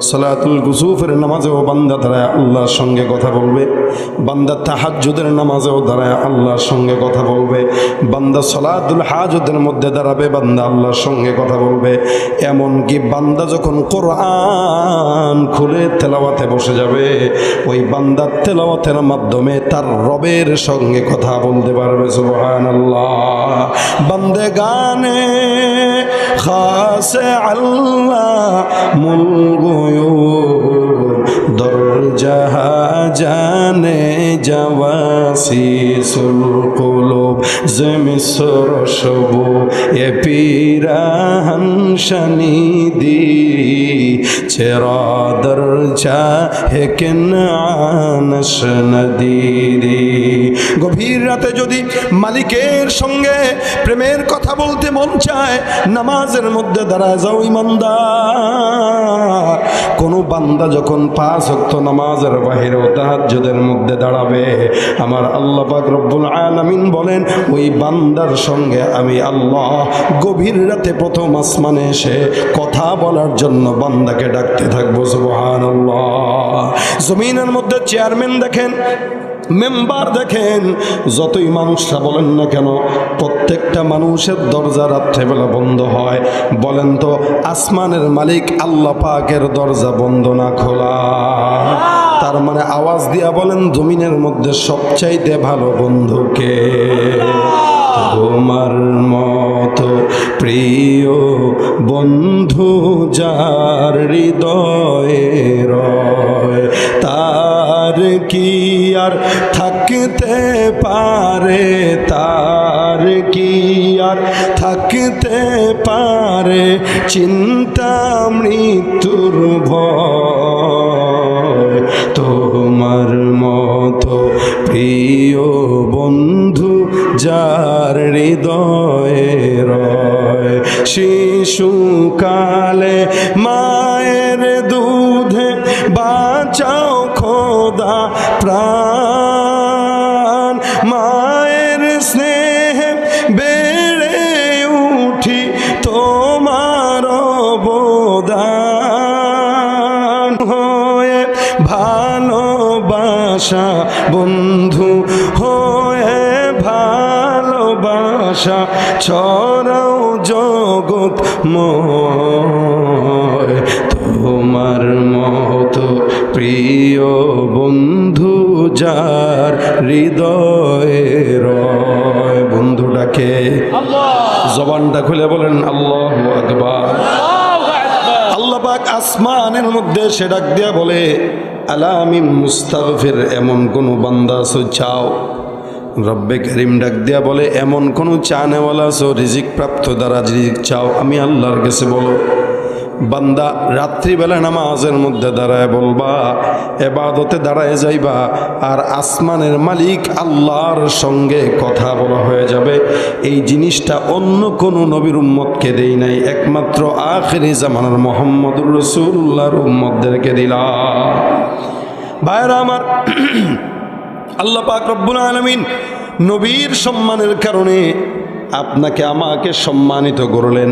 সালাতুল কুসুফের নামাজেও বান্দা দাঁড়ায় আল্লাহর সঙ্গে কথা বলবে। বান্দা তাহাজ্জুদের নামাজেও দাঁড়ায় আল্লাহর সঙ্গে কথা বলবে। বান্দা সালাতুল হাজতের মধ্যে দাঁড়াবে, বান্দা আল্লাহর সঙ্গে কথা বলবে। এমনকি বান্দা যখন কোরআন খুলে তেলাওয়াতে বসে যাবে, ওই বান্দার তেলাওয়াতের মাধ্যমে তার রবের সঙ্গে কথা বলতে পারবে। সুবহানাল্লাহ। বান্দে গানে খাসে আল্লাহ মুলগুয়ুব দরজাহা জানে জাওয়াসিসুল কুলুব জমিসর শবু এ পিরাহান শানিদি চেরা দরজা হেকেন আনশ নদীরি। গভীর রাতে যদি মালিকের সঙ্গে প্রেমের কথা বলতে মন চায়, নামাজের মধ্যে দাঁড়ায় যাও ইমানদার। কোন বান্দা যখন 5 ওয়াক্ত নামাজের বাহিরেও তাহাজ্জুদের মধ্যে দাঁড়াবে, আমার আল্লাহ পাক রব্বুল আলামিন বলেন, ওই বান্দার সঙ্গে আমি আল্লাহ গভীর রাতে প্রথম আসমানে এসে কথা বলার জন্য বান্দাকে ডাকতে থাকবো। সুবহানাল্লাহ। জমিনের মধ্যে চেয়ারম্যান দেখেন, মেম্বার দেখেন, যতই মানুষরা বলেন না কেন, প্রত্যেকটা মানুষের দরজা রাত্রেবেলা বন্ধ হয়। বলেন তো, আসমানের মালিক আল্লাহ পাকের দরজা বন্ধ না খোলা? তার মানে আওয়াজ দিয়া বলেন, জমিনের মধ্যে সবচাইতে ভালো বন্ধুকে? তোমার মতো প্রিয় বন্ধু যার হৃদয়ে রয়, তার কি আর থাকতে পারে, তার কি আর থাকতে পারে চিন্তা মৃত্যুর ভয়। তোমার মতো প্রিয় বন্ধু যার হৃদয়ে রয়, শিশুকালে মায়ের দুধে বাঁচাও খোদা প্রাণ, মায়ের স্নেহে বেড়ে উঠি তোমার অবদান, হয়ে ভালোবাসা বন্ধু, হয়ে ভালোবাসা ছড়াও জগৎ ময়। তোমার মতো প্রিয় বন্ধু যার হৃদয়ে রয়। বন্ধু ডাকে, জবানটা খুলে বলেন আল্লাহু আকবার। আল্লাহ পাক আসমানের মধ্যে সে ডাক দিয়া বলে, আলামিন মুস্তাগফির, এমন কোন বান্দা আছো চাও? রব্বে করিম ডাক দিয়া বলে, এমন কোন চানেওয়ালা আছো রিজিক প্রাপ্ত দ্বারা রিজিক চাও? আমি আল্লাহর কাছে বলো। বান্দা রাত্রিবেলা নামাজের মধ্যে দাঁড়ায় বলবা, এবাদতে দাঁড়ায় যাইবা, আর আসমানের মালিক আল্লাহর সঙ্গে কথা বলা হয়ে যাবে। এই জিনিসটা অন্য কোনো নবীর উম্মতকে দেই নাই, একমাত্র আখিরি জামানার মুহাম্মদুর রাসূলুল্লাহর উম্মতদেরকে দিলাম। ভাইরা আমার, আল্লাহ পাক রব্বুল আলামিন নবীর সম্মানের কারণে আপনাকে আমাকে সম্মানিত করলেন,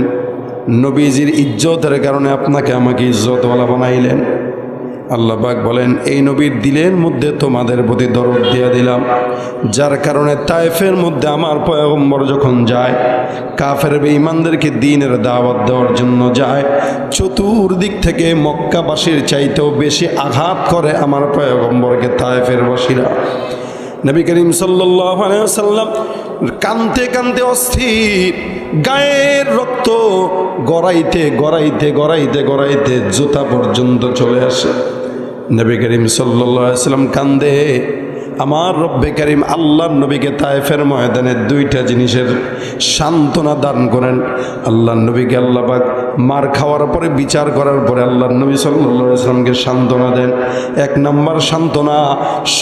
নবীজির ইজ্জতের কারণে আপনাকে আমাকে ইজ্জতওয়ালা বানাইলেন। আল্লাহ পাক বলেন, এই নবীর দিলের মধ্যে তোমাদের প্রতি দরদ দিয়ে দিলাম, যার কারণে তায়েফের মধ্যে আমার পয়গম্বর যখন যায়, কাফের বেঈমানদেরকে দ্বীনের দাওয়াত দেওয়ার জন্য যায়, চতুর্দিক থেকে মক্কাবাসীর চাইতেও বেশি আঘাত করে আমার পয়গম্বরকে তায়েফের বাসীরা। নবী করিম সাল্লাল্লাহু আলাইহি ওয়াসাল্লাম কাঁদতে কাঁদতে অস্থির, গায়ের রক্ত গড়াইতে গড়াইতে গড়াইতে গড়াইতে জুতা পর্যন্ত চলে আসে। নবী করিম সাল্লাল্লাহু আলাইহি ওয়াসাল্লাম কান্দে। আমার রব্বে করিম আল্লাহর নবীকে তায়েফের ময়দানে দুইটা জিনিসের সান্ত্বনা দান করেন। আল্লাহর নবীকে আল্লাহ পাক মার খাওয়ার পরে, বিচার করার পরে আল্লাহর নবী সাল্লাল্লাহু আলাইহি ওয়াসাল্লামকে সান্ত্বনা দেন। এক নম্বর সান্ত্বনা,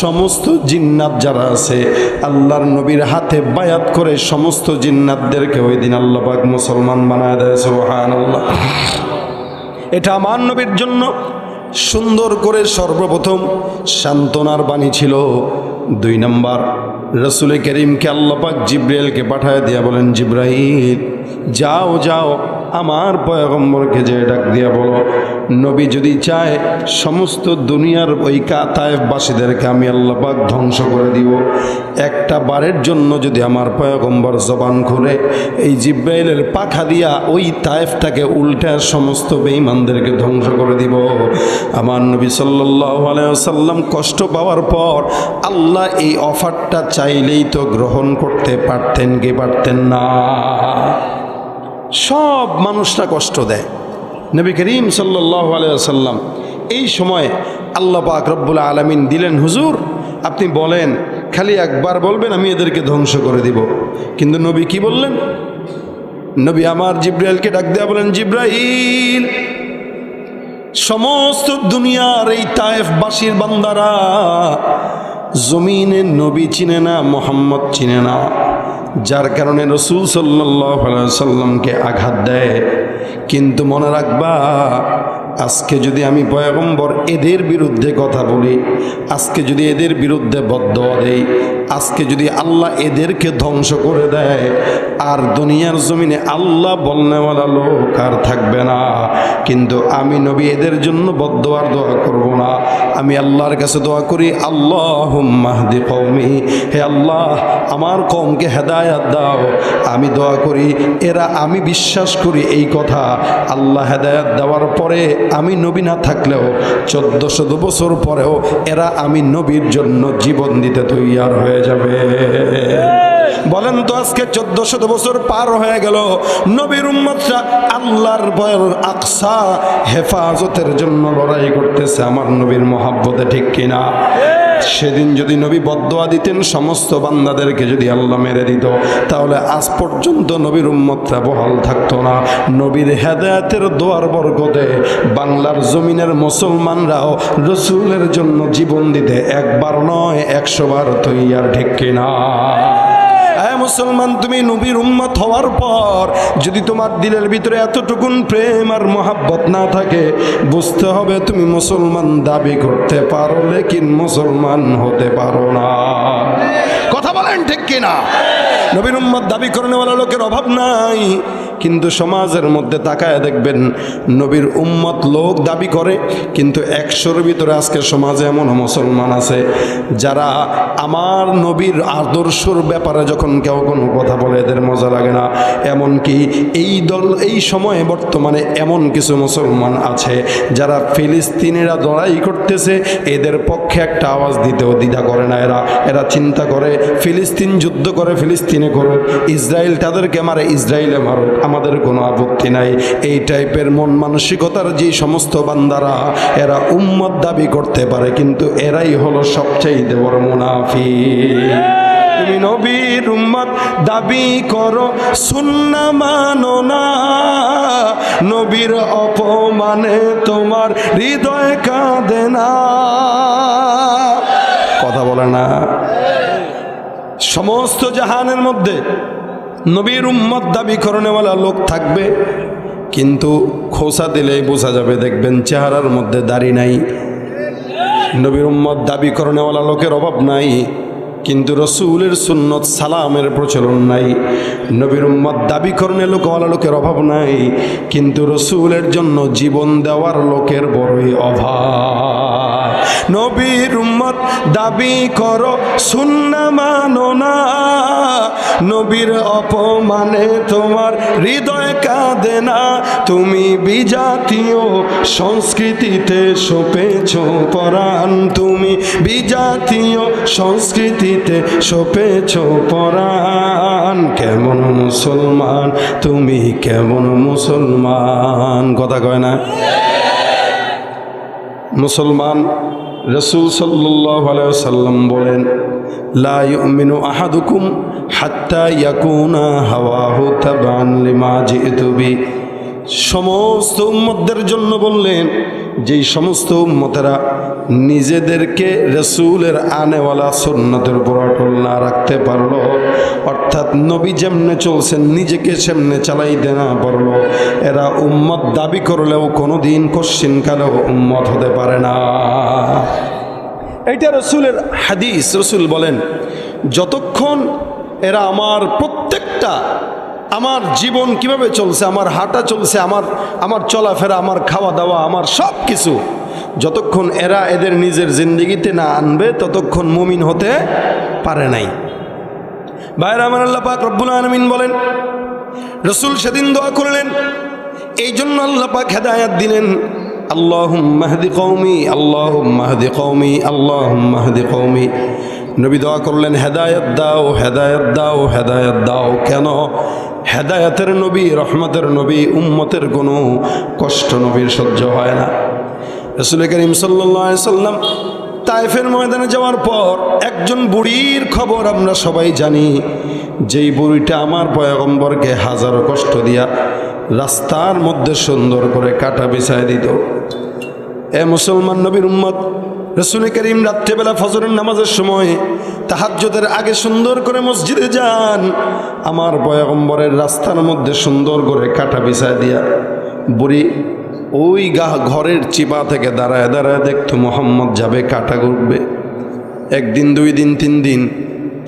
সমস্ত জিন্নাত যারা আছে আল্লাহর নবীর হাতে বায়াত করে সমস্ত জিন্নাতদেরকে ওই দিন আল্লাহ পাক মুসলমান বানায় দেয়। সুবহানাল্লাহ। এটা আমার নবীর জন্য সুন্দর করে সর্বপ্রথম সান্ত্বনার বাণী ছিল। দুই নম্বর, রসুল করিমকে আল্লাহ পাক জিব্রাইলকে পাঠায় দিয়া বলেন, জিব্রাইল যাও যাও আমার পয়গম্বরকে যে ডাক দিয়া বলো, নবী যদি চায় সমস্ত দুনিয়ার ওই তায়েফবাসীদেরকে আমি আল্লাহ পাক ধ্বংস করে দিব। একটা বারের জন্য যদি আমার পয়গম্বর জবান খুলে, এই জিব্রাইলের পাখা দিয়া ওই তায়েফটাকে উল্টা সমস্ত বেঈমানদেরকে ধ্বংস করে দিব। আমার নবী সাল্লাল্লাহু আলাইহি ওয়াসাল্লাম কষ্ট পাওয়ার পর আল্লাহ এই অফারটা চাইলেই তো গ্রহণ করতে পারতেন কি পারতেন না? সব মানুষরা কষ্ট দেয়। নবী করিম সাল্লাল্লাহু আলাইহি ওয়াসাল্লাম এই সময় আল্লাহ পাক রব্বুল আলামিন দিলেন, হুজুর আপনি বলেন, খালি একবার বলবেন আমি এদেরকে ধ্বংস করে দিব। কিন্তু নবী কি বললেন? নবী আমার জিব্রাইলকে ডাক দেয়া বলেন, জিব্রাইল সমস্ত দুনিয়ার এই তায়েফবাসীর বান্দারা জমিনে নবী চিনে না, মোহাম্মদ চিনে না, যার কারণে রসুল সাল্লাল্লাহু আলাইহি ওয়াসাল্লামকে আঘাত দেয়। কিন্তু মনে রাখবা, আজকে যদি আমি পয়গম্বর এদের বিরুদ্ধে কথা বলি, আজকে যদি এদের বিরুদ্ধে বদদোয়া দেই, আজকে যদি আল্লাহ এদেরকে ধ্বংস করে দেয়, আর দুনিয়ার জমিনে আল্লাহ বলনেওয়ালা লোক আর থাকবে না। কিন্তু আমি নবী এদের জন্য বদদোয়ার দোয়া করব না, আমি আল্লাহর কাছে দোয়া করি, আল্লাহুম্মা হদি কওমি, হে আল্লাহ আমার কওমকে হেদায়েত দাও। আমি দোয়া করি, এরা, আমি বিশ্বাস করি এই কথা, আল্লাহ হেদায়েত দেওয়ার পরে আমি নবী না থাকলেও 1400 বছর পরেও এরা আমি নবীর জন্য জীবন দিতে তৈয়ার হয়ে যাবে। বলেন তো আজকে 1400 বছর পার হয়ে গেল, নবীর উম্মতরা আল্লাহর ভয়ের আকসা হেফাজতের জন্য লড়াই করতেছে আমার নবীর মহাব্বতে, ঠিক কিনা? সেদিন যদি নবী বদদোয়া দিতেন সমস্ত বান্দাদেরকে যদি আল্লাহ মেরে দিত, তাহলে আজ পর্যন্ত নবীর উম্মতরা বহাল থাকতো না। নবীর হেদায়েতের দোয়ার বরকতে বাংলার জমিনের মুসলমানরাও রসুলের জন্য জীবন দিতে একবার নয় 100 বার তৈয়ার, ঠিক কিনা? মুসলমান, তুমি নবীর উম্মত হওয়ার পর যদি তোমার দিলের ভিতরে এতটুকুন প্রেম আর মহাব্বত না থাকে, বুঝতে হবে তুমি মুসলমান দাবি করতে পারো লেকিন মুসলমান হতে পারো না। কথা বলেন ঠিক কিনা? নবীর উম্মত দাবি করেনেওয়ালা লোকের অভাব নাই, কিন্তু সমাজের মধ্যে তাকায় দেখবেন নবীর উম্মত লোক দাবি করে, কিন্তু 100-র ভিতরে আজকে সমাজে এমন মুসলমান আছে যারা আমার নবীর আদর্শর ব্যাপারে যখন কেউ কোনো কথা বলে এদের মজা লাগে না। এমনকি এই সময়ে বর্তমানে এমন কিছু মুসলমান আছে যারা ফিলিস্তিনিরা লড়াই করতেছে, এদের পক্ষে একটা আওয়াজ দিতেও দ্বিধা করে না। এরা চিন্তা করে ফিলিস্তিন যুদ্ধ করে ফিলিস্তিনে করুক, ইসরায়েল তাদেরকে মারে ইসরায়েলে মারুক, আমাদের কোনো আপত্তি নাই। এই টাইপের মন মানসিকতার যে সমস্ত বান্দারা এরা উম্মত দাবি করতে পারে, কিন্তু এরাই হলো সবচেয়ে বড় মুনাফিক। তুমি নবীর উম্মত দাবি করো, সুন্নাহ মানো না, নবীর অপমানে তোমার হৃদয় কাঁদে না। কথা বলে না? সমস্ত জাহানের মধ্যে নবীর উম্মত দাবি করেনেওয়ালা লোক থাকবে, কিন্তু খোসা দিলেই বোঝা যাবে, দেখবেন চেহারার মধ্যে দাড়ি নাই। নবীর উম্মত দাবি করেনেওয়ালা লোকের অভাব নাই, কিন্তু রসুলের সুন্নত সালামের প্রচলন নাই। নবীর উম্মত দাবি করেনে লোকওয়ালা লোকের অভাব নাই, কিন্তু রসুলের জন্য জীবন দেওয়ার লোকের বড়ই অভাব। নবীর উম্মত দাবি করো, সুন্নাহ মানো না, নবীর অপমানে তোমার হৃদয় কাঁদে না। তুমি বিজাতীয় সংস্কৃতিতে সপেছ পরাণ, তুমি বিজাতীয় সংস্কৃতিতে সপেছ পরাণ। কেমন মুসলমান তুমি, কেমন মুসলমান? কথা কয় না? মুসলমান রাসূল সাল্লাল্লাহু আলাইহি ওয়াসাল্লাম বলেন, লা ইউমিনু আহাদুকুম হাত্তা ইয়াকুনা হাওয়াহু তাবান লিমা জিতু বি। সমস্ত উম্মতদের জন্য বললেন, যেই সমস্ত উম্মতেরা নিজেদেরকে রসুলের আনেওয়ালা সুন্নতের উপর অটল না রাখতে পারলো, অর্থাৎ নবী যেমনে চলছেন নিজেকে সেমনে চালাইতে না পারলো, এরা উম্মত দাবি করলেও কোনোদিন কশ্চিনকালেও উম্মত হতে পারে না। এইটা রসুলের হাদিস। রসুল বলেন, যতক্ষণ এরা আমার প্রত্যেকটা, আমার জীবন কিভাবে চলছে, আমার হাঁটা চলছে, আমার চলাফেরা, আমার খাওয়া দাওয়া, আমার সব কিছু যতক্ষণ এরা এদের নিজের জিন্দেগিতে না আনবে, ততক্ষণ মুমিন হতে পারে নাই। ভাইরা আমার, আল্লাহ পাক রব্বুল আলামিন বলেন, রসুল সেদিন দোয়া করলেন, এই জন্য আল্লাহ পাক হেদায়েত দিলেন, আল্লাহুম্মা হদি কওমি, আল্লাহুম্মা হদি কওমি, আল্লাহুম্মা হদি কওমি। নবী দোয়া করলেন, হেদায়েত দাও, হেদায়েত দাও, হেদায়েত দাও। কেন? হেদায়েতের নবী, রহমতের নবী, উম্মতের কোনো কষ্ট নবীর সহ্য হয় না। রাসূল করিম সাল্লাল্লাহু আলাইহি সাল্লাম তায়েফের ময়দানে যাওয়ার পর একজন বুড়ির খবর আমরা সবাই জানি, যেই বুড়িটা আমার পয়গম্বরকে হাজারো কষ্ট দিয়া রাস্তার মধ্যে সুন্দর করে কাটা বিছায় দিত। এ মুসলমান নবীর উম্মত, রাসূল করিম রাত্রেবেলা ফজরের নামাজের সময় তাহাজ্জুদের আগে সুন্দর করে মসজিদে যান, আমার পয়গম্বরের রাস্তার মধ্যে সুন্দর করে কাটা বিছায় দিয়া বুড়ি ওই ঘরের চিপা থেকে দাঁড়ায় দাঁড়ায় দেখতো মুহাম্মদ যাবে, কাটা উঠবে। একদিন, 2 দিন, 3 দিন,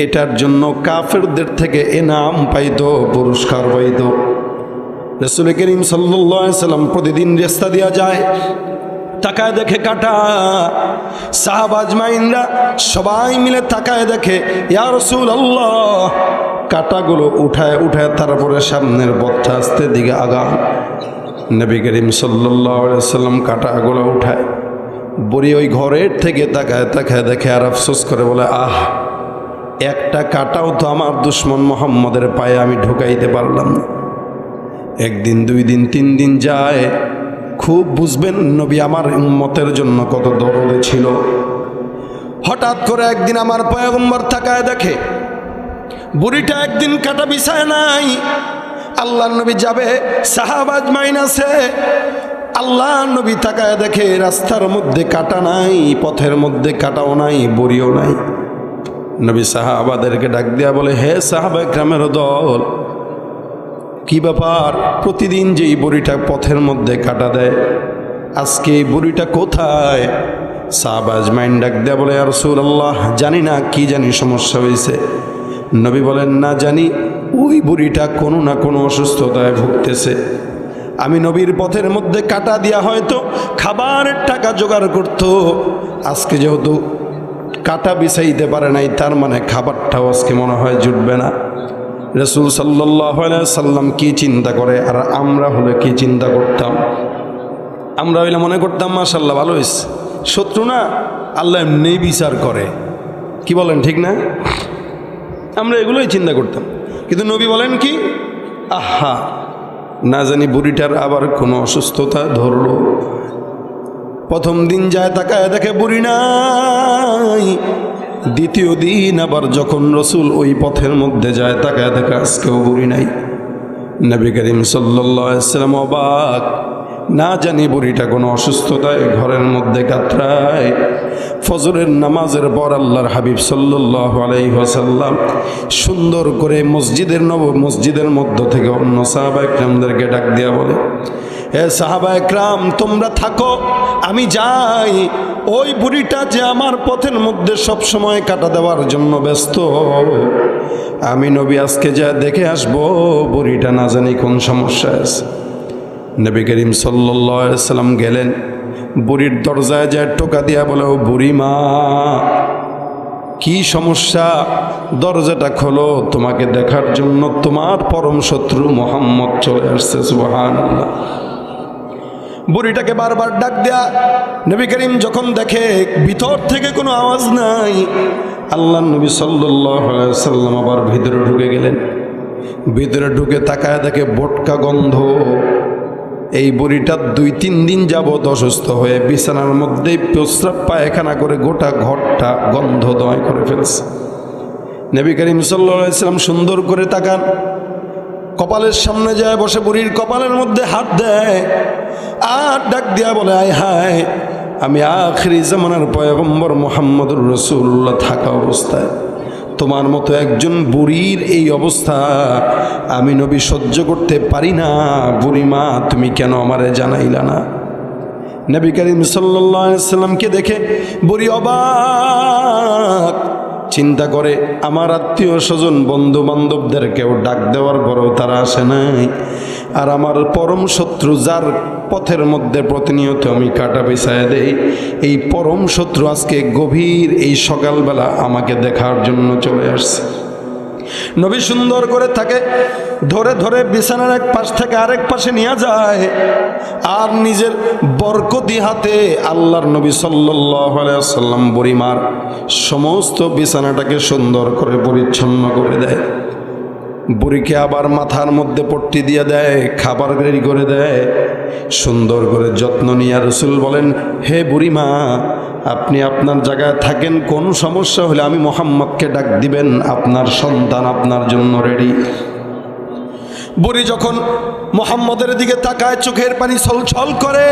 এটার জন্য কাফেরদের থেকে এনাম পাইতো, পুরস্কার পাইতো। রাসূল করিম সাল্লাল্লাহু আলাইহি সাল্লাম প্রতিদিন রাস্তা দিয়া যায়, তাকায় দেখে কাটা। সাহাবা আজমাইনরা সবাই মিলে তাকায় দেখে, ইয়া রাসূলুল্লাহ, কাটাগুলো উঠায় উঠায় তারপরে সামনের পথটা আস্তে দিকে আগান। নবী করিম সাল্লাল্লাহু আলাইহি সাল্লাম কাটাগুলো উঠায়, বুড়ি ওই ঘরের থেকে তাকায় তাকায় দেখে আর আফসোস করে বলে, আহ, একটা কাটাও তো আমার দুশ্মন মুহাম্মদের পায়ে আমি ঢুকাইতে পারলাম না। একদিন, 2 দিন, 3 দিন যায়, খুব বুঝবেন নবী আমার উম্মতের জন্য কত দরদে ছিল। হঠাৎ করে একদিন আমার পয়গম্বর তাকায় দেখে বুড়িটা একদিন কাটা বিছায় নাই। আল্লাহর নবী যাবে, সাহাবা আজমাইন আছে। আল্লাহর নবী তাকায় দেখে রাস্তার মধ্যে কাটা নাই, পথের মধ্যে কাটাও নাই, বুড়িও নাই। নবী সাহাবাদেরকে ডাক দিয়া বলে, হে সাহাবা একরামের দল, কি ব্যাপার? প্রতিদিন যে এই বুড়িটা পথের মধ্যে কাটা দেয়, আজকে এই বুড়িটা কোথায়? সাহাবা আজমাইন ডাক দেয়া বলে, ইয়া রাসূলুল্লাহ, জানি না, কি জানি সমস্যা হয়েছে। নবী বলেন, না জানি ওই বুড়িটা কোনো না কোনো অসুস্থতায় ভুগতেছে। আমি নবীর পথের মধ্যে কাটা দিয়া হয়তো খাবারের টাকা জোগাড় করত, আজকে যেহেতু কাটা বিছাইতে পারে নাই, তার মানে খাবারটাও আজকে মনে হয় জুটবে না। রাসূল সাল্লাল্লাহু আলাইহি সাল্লাম কি চিন্তা করে, আর আমরা হলে কি চিন্তা করতাম? আমরা হইলে মনে করতাম মাশাআল্লাহ ভালো হয়েছে, শত্রু না, আল্লাহ এমনি বিচার করে। কি বলেন, ঠিক না? আমরা এগুলোই চিন্তা করতাম। কিন্তু নবী বলেন কি, আহা, না জানি বুড়িটার আবার কোনো অসুস্থতা ধরলো। প্রথম দিন যায় তাকায় দেখে বুড়ি নাই। দ্বিতীয় দিন আবার যখন রসুল ওই পথের মধ্যে যায় তাকায় দেখে আজকেও বুড়ি নাই। নবী করিম সাল্লাল্লাহু আলাইহি ওয়াসাল্লাম অবাক, না জানি বুড়িটা কোনো অসুস্থতায় ঘরের মধ্যে কাতরায়। ফজরের নামাজের পর আল্লাহর হাবিব সাল্লাল্লাহু আলাইহি ওয়াসাল্লাম সুন্দর করে মসজিদের মধ্য থেকে অন্য সাহাবা একরামদেরকে ডাক দিয়া বলে, হে সাহাবা একরাম, তোমরা থাকো, আমি যাই। ওই বুড়িটা যে আমার পথের মধ্যে সব সময় কাটা দেওয়ার জন্য ব্যস্ত, আমি নবী আজকে যা দেখে আসবো বুড়িটা না জানি কোন সমস্যা আছে। নবী করিম সাল্লাল্লাহু আলাইহি ওয়াসাল্লাম গেলেন, বুড়ির দরজায় যায় টোকা দিয়া বলে, ও বুড়ি মা, কি সমস্যা? দরজাটা খোলো, তোমাকে দেখার জন্য তোমার পরম শত্রু মুহাম্মদ চলে আসছে। সুবহানাল্লাহ। বুড়িটাকে বারবার ডাক দেয়া নবী করিম যখন দেখে ভিতর থেকে কোনো আওয়াজ নাই, আল্লাহ নবী সাল্লাল্লাহু আলাইহি ওয়াসাল্লাম আবার ভিতরে ঢুকে গেলেন। ভিতরে ঢুকে তাকায় দেখে বোটকা গন্ধ। এই বুড়িটা 2-3 দিন যাবৎ অসুস্থ হয়ে বিছানার মধ্যেই প্রস্রাব পায়খানা করে গোটা ঘরটা গন্ধময় করে ফেলছে। নবী করিম সাল্লাল্লাহু আলাইহি ওয়াসাল্লাম সুন্দর করে তাকান, কপালের সামনে যায় বসে বুড়ির কপালের মধ্যে হাত দেয় আর ডাক দিয়া বলে, আয় হায়, আমি আখিরি জামানার পয়গম্বর মুহাম্মদুর রাসূলুল্লাহ থাকা অবস্থায় তোমার মতো একজন বুড়ির এই অবস্থা আমি নবী সহ্য করতে পারি না। বুড়ি মা, তুমি কেন আমারে জানাইলা না? নবী করিম সাল্লাল্লাহু আলাইহি ওয়াসাল্লামকে দেখে বুড়ি অবাক, চিন্তা করে আমার আত্মীয় স্বজন বন্ধু বান্ধবদেরকেও ডাক দেওয়ার পরেও তারা আসে নাই, আর আমার পরম শত্রু যার পথের মধ্যে প্রতিনিয়ত আমি কাটা বিছায় দেই, এই পরম শত্রু আজকে গভীর এই সকালবেলা আমাকে দেখার জন্য চলে আসছে। নবী সুন্দর করে তাকে ধরে ধরে বিছানার এক পাশ থেকে আরেক পাশে নিয়ে যায়, আর নিজের বরকতি হাতে আল্লাহর নবী সাল্লাল্লাহু আলাইহি ওয়াসাল্লাম বুড়িমার সমস্ত বিছানাটাকে সুন্দর করে পরিচ্ছন্ন করে দেয়। বুড়িকে আবার মাথার মধ্যে পট্টি দিয়ে দেয়, খাবার রেডি করে দেয়, সুন্দর করে যত্ন নিয়ে রাসূল বলেন, হে বুড়িমা, আপনি আপনার জায়গায় থাকেন, কোন সমস্যা হলে আমি মুহাম্মদকে ডাক দিবেন, আপনার সন্তান আপনার জন্য রেডি। বুড়ি যখন মুহাম্মদের দিকে তাকায় চোখের পানি ছলছল করে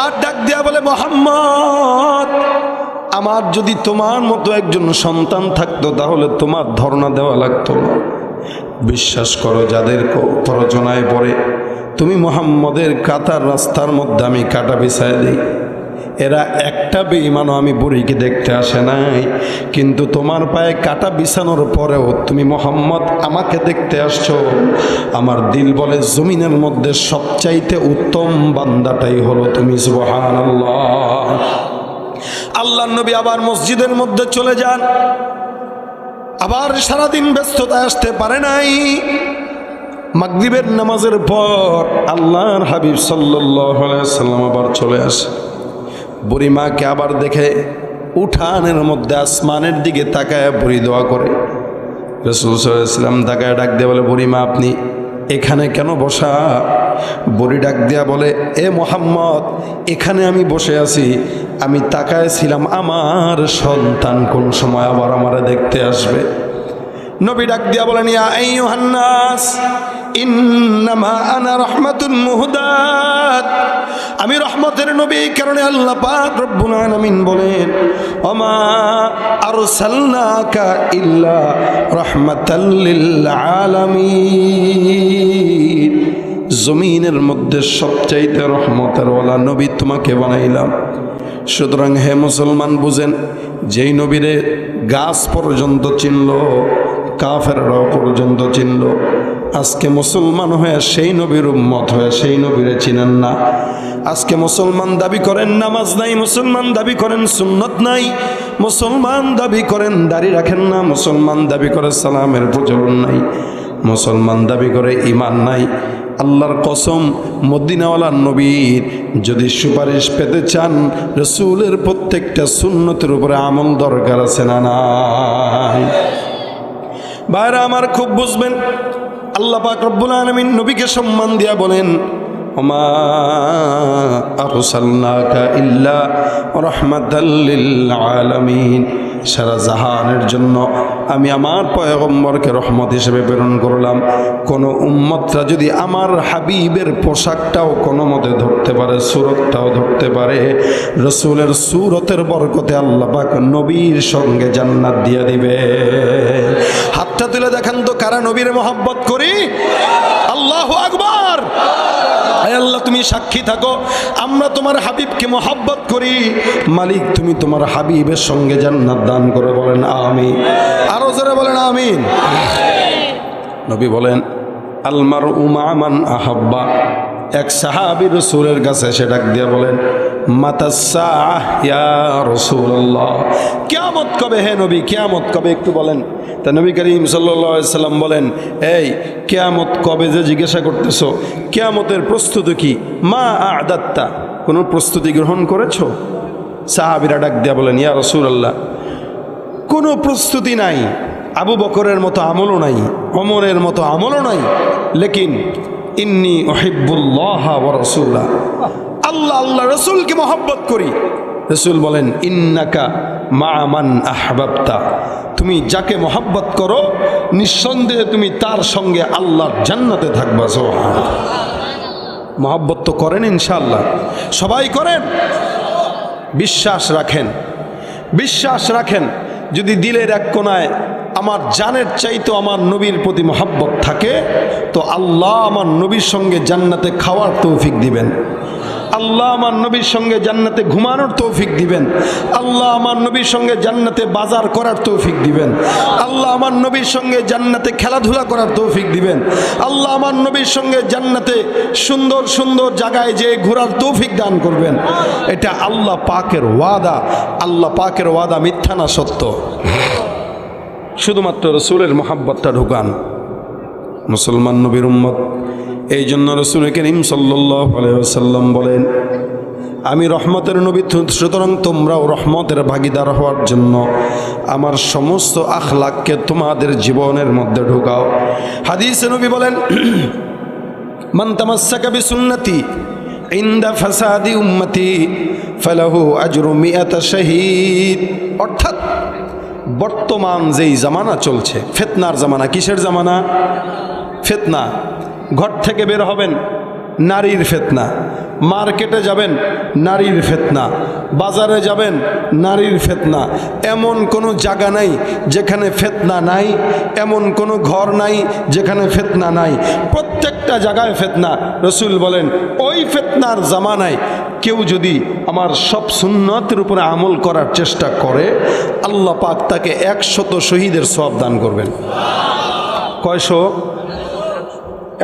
আর ডাক দিয়া বলে, মুহাম্মদ, আমার যদি তোমার মতো একজন সন্তান থাকতো তাহলে তোমার ধর্ণা দেওয়া লাগতো না। বিশ্বাস করো, যাদের প্ররোচনায় পড়ে তুমি মুহাম্মদের কাতার রাস্তার মধ্যে আমি কাটা বিছায় দিই, এরা একটা বেঈমানও আমি বুড়িকে দেখতে আসে নাই, কিন্তু তোমার পায়ে কাটা বিছানোর পরেও তুমি মুহাম্মদ আমাকে দেখতে আসছো। আমার দিল বলে জমিনের মধ্যে সবচাইতে উত্তম বান্দাটাই হলো তুমি। সুবহানাল্লাহ। আল্লাহর নবী আবার মসজিদের মধ্যে চলে যান, আবার সারাদিন ব্যস্ততায় আসতে পারে নাই। মাগরিবের নামাজের পর আল্লাহর হাবিব সাল্লাল্লাহু আলাইহি ওয়াসাল্লাম আবার চলে আসে। বুড়িমাকে আবার দেখে উঠানের মধ্যে আসমানের দিকে তাকায় বুড়ি দোয়া করে। রাসূল সাল্লাল্লাহু আলাইহি ওয়াসাল্লাম তাকায় ডাক দিয়ে বলে, বুড়িমা আপনি এখানে কেন বসা? বুড়ি ডাক দিয়া বলে, এ মুহাম্মদ, এখানে আমি বসে আছি, আমি তাকায়ছিলাম আমার সন্তান কোন সময় আবার আমারে দেখতে আসবে। নবী ডাক দিয়া বলেন, ইয়া আইয়ুহান নাস ইন্নামা আনা রাহমাতুন মুহদাত, আমি রহমতের নবী, এই কারণে আল্লাহ পাক রব্বুল আলামিন বলেন, ওমা আরসালনাকা ইল্লা রাহমাতাল লিল আলামিন, জমিনের মধ্যে সবচাইতে রহমতের ওয়ালা নবী তোমাকে বানাইলাম। সুতরাং হে মুসলমান বুঝেন, যেই নবীরে গাছ পর্যন্ত চিনল, কাফেররাও পর্যন্ত চিনল, আজকে মুসলমান হয়ে সেই নবীর উম্মত হয়ে সেই নবীরে চিনেন না। আজকে মুসলমান দাবি করেন নামাজ নাই, মুসলমান দাবি করেন সুন্নত নাই, মুসলমান দাবি করেন দাড়ি রাখেন না, মুসলমান দাবি করে সালামের প্রচলন নাই, মুসলমান দাবি করে ঈমান নাই। আল্লাহর কসম, মদিনাওয়ালার নবীর যদি সুপারিশ পেতে চান, রাসূলের প্রত্যেকটা সুন্নতের উপরে আমল দরকার আছে না নাই? ভাইরা আমার খুব বুঝবেন, আল্লাহ পাক রব্বুল আলামিন নবীকে সম্মান দিয়া বলেন, ওমা আরসালনাকা ইল্লা রাহমাতাল লিল আলামিন, সারা জাহানের জন্য আমি আমার পয়গম্বরকে রহমত হিসেবে প্রেরণ করলাম। কোনো উম্মতরা যদি আমার হাবিবের পোশাকটাও কোনো মতে ধরতে পারে, সুরতটাও ধরতে পারে, রসুলের সুরতের বরকতে আল্লাহ পাক নবীর সঙ্গে জান্নাত দিয়ে দিবে। হাতটা তুলে দেখান তো কারা নবীর মহব্বত করি? আল্লাহু আকবার। আল্লাহ তুমি সাক্ষী থাকো, আমরা তোমার হাবিবকে মহব্বত করি। মালিক তুমি তোমার হাবিবের সঙ্গে জান্নাত দান করে, বলেন আমিন। আরো জোরে বলেন আমিন। নবী বলেন, আলমারউ মা মান আহাব্বা। এক সাহাবী রাসূলের কাছে এসে ডাক দিয়ে বলেন, মাতাস সাআহ ইয়া রাসূলুল্লাহ, কিয়ামত কবে হে নবী, কিয়ামত কবে একটু বলেন। তা নবী করিম সাল্লাল্লাহু আলাইহি সাল্লাম বলেন, এই কিয়ামত কবে যে জিজ্ঞাসা করতেছো, কিয়ামতের প্রস্তুতি কি? মা আ'দাত্তা, কোনো প্রস্তুতি গ্রহণ করেছো? সাহাবীরা ডাক দিয়া বলেন, ইয়া রাসূলুল্লাহ, কোনো প্রস্তুতি নাই, আবু বকরের মতো আমলও নাই, ওমরের মতো আমলও নাই, লেকিন ইন্নী উহিব্বুল্লাহ ওয়া রাসূলা, আল্লাহ আল্লাহ রাসূলকে মহব্বত করি। রাসূল বলেন, ইন্নাকা মা মান আহবাবতা, তুমি যাকে মহব্বত করো নিঃসন্দেহে তুমি তার সঙ্গে আল্লাহর জান্নাতে থাকবা। সুবহানাল্লাহ। মহব্বত তো করেন ইনশাআল্লাহ, সবাই করেন। বিশ্বাস রাখেন, বিশ্বাস রাখেন, যদি দিলের এক কোনায় আমার জানের চাইতো আমার নবীর প্রতি মহব্বত থাকে, তো আল্লাহ আমার নবীর সঙ্গে জান্নাতে খাওয়ার তৌফিক দিবেন, আল্লাহ আমার নবীর সঙ্গে জান্নাতে ঘুমানোর তৌফিক দিবেন, আল্লাহ আমার নবীর সঙ্গে জান্নাতে বাজার করার তৌফিক দিবেন, আল্লাহ আমার নবীর সঙ্গে জান্নাতে খেলাধুলা করার তৌফিক দিবেন, আল্লাহ আমার নবীর সঙ্গে জান্নাতে সুন্দর সুন্দর জায়গায় যে ঘোরার তৌফিক দান করবেন। এটা আল্লাহ পাকের ওয়াদা, আল্লাহ পাকের ওয়াদা মিথ্যা না সত্য। শুধুমাত্র রসুলের মহাব্বতটা ঢুকান। মুসলমান নবীর উম্মত, এই জন্য রসুল করিম সাল্লাল্লাহু আলাইহি ওয়াসাল্লাম বলেন, আমি রহমতের নবী, সুতরাং তোমরাও রহমতের ভাগিদার হওয়ার জন্য আমার সমস্ত আখলাককে তোমাদের জীবনের মধ্যে ঢুকাও। হাদিসে নবী বলেন, মান তামাসসাকা বিসুন্নতি ইনদা ফাসাদি উম্মতি ফালাহু আজরু মিআতা শাহীদ। অর্থাৎ বর্তমান যেই জামানা চলছে, ফিতনার জামানা। কিসের জামানা? ফিতনা। ঘর থেকে বের হবেন, নারীর ফিতনা। মার্কেটে যাবেন, নারীর ফিতনা। বাজারে যাবেন, নারীর ফিতনা। এমন কোনো জায়গা নাই যেখানে ফিতনা নাই, এমন কোনো ঘর নাই যেখানে ফিতনা নাই। প্রত্যেকটা জায়গায় ফিতনা। রসুল বলেন, ওই ফিতনার জামানায় কেউ যদি আমার সব সুন্নতের উপরে আমল করার চেষ্টা করে, আল্লাহ পাক তাকে 100 শহীদের সওয়াব দান করবেন। কয়শো?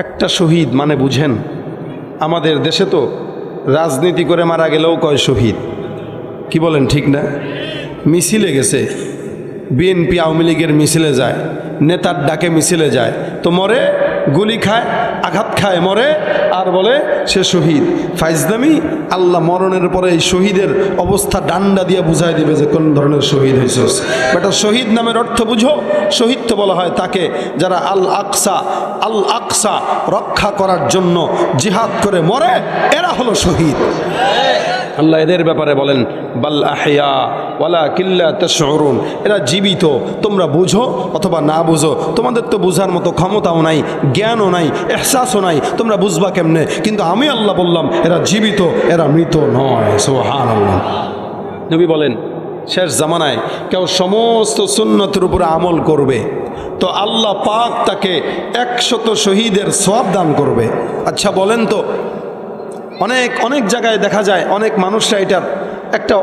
একটা শহীদ মানে বুঝেন, আমাদের দেশে তো রাজনীতি করে মারা গেলেও কয় শহীদ। কি বলেন, ঠিক না? মিছিলে গেছে, বিএনপি আওয়ামী লীগের মিছিলে যায়, নেতার ডাকে মিছিলে যায়, তো মরে, গুলি খায়, আঘাত খায় মরে আর বলে সে শহীদ। ফাইজলামি। আল্লাহ মরণের পরে এই শহীদের অবস্থা ডান্ডা দিয়ে বুঝাই দিবে যে কোন ধরনের শহীদ হয়েছিস। বেটা শহীদ নামের অর্থ বুঝো। শহীদ তো বলা হয় তাকে যারা আল আকসা রক্ষা করার জন্য জিহাদ করে মরে, এরা হলো শহীদ। আল্লাহ এদের ব্যাপারে বলেন বাল আহইয়া ওয়ালাকিন লা তাশউরুন, এরা জীবিত, তোমরা বুঝো অথবা না বুঝো। তোমাদের তো বুঝার মতো ক্ষমতাও নাই, জ্ঞানও নাই, এহসাসও নাই, তোমরা বুঝবা কেমনে? কিন্তু আমি আল্লাহ বললাম এরা জীবিত, এরা মৃত নয়। সুবহানাল্লাহ। নবী বলেন শেষ জামানায় কেউ সমস্ত সুন্নতের উপরে আমল করবে তো আল্লাহ পাক তাকে 100 শহীদের সওয়াব দান করবে। আচ্ছা বলেন তো, অনেক জায়গায় দেখা যায় অনেক মানুষরা এটার একটা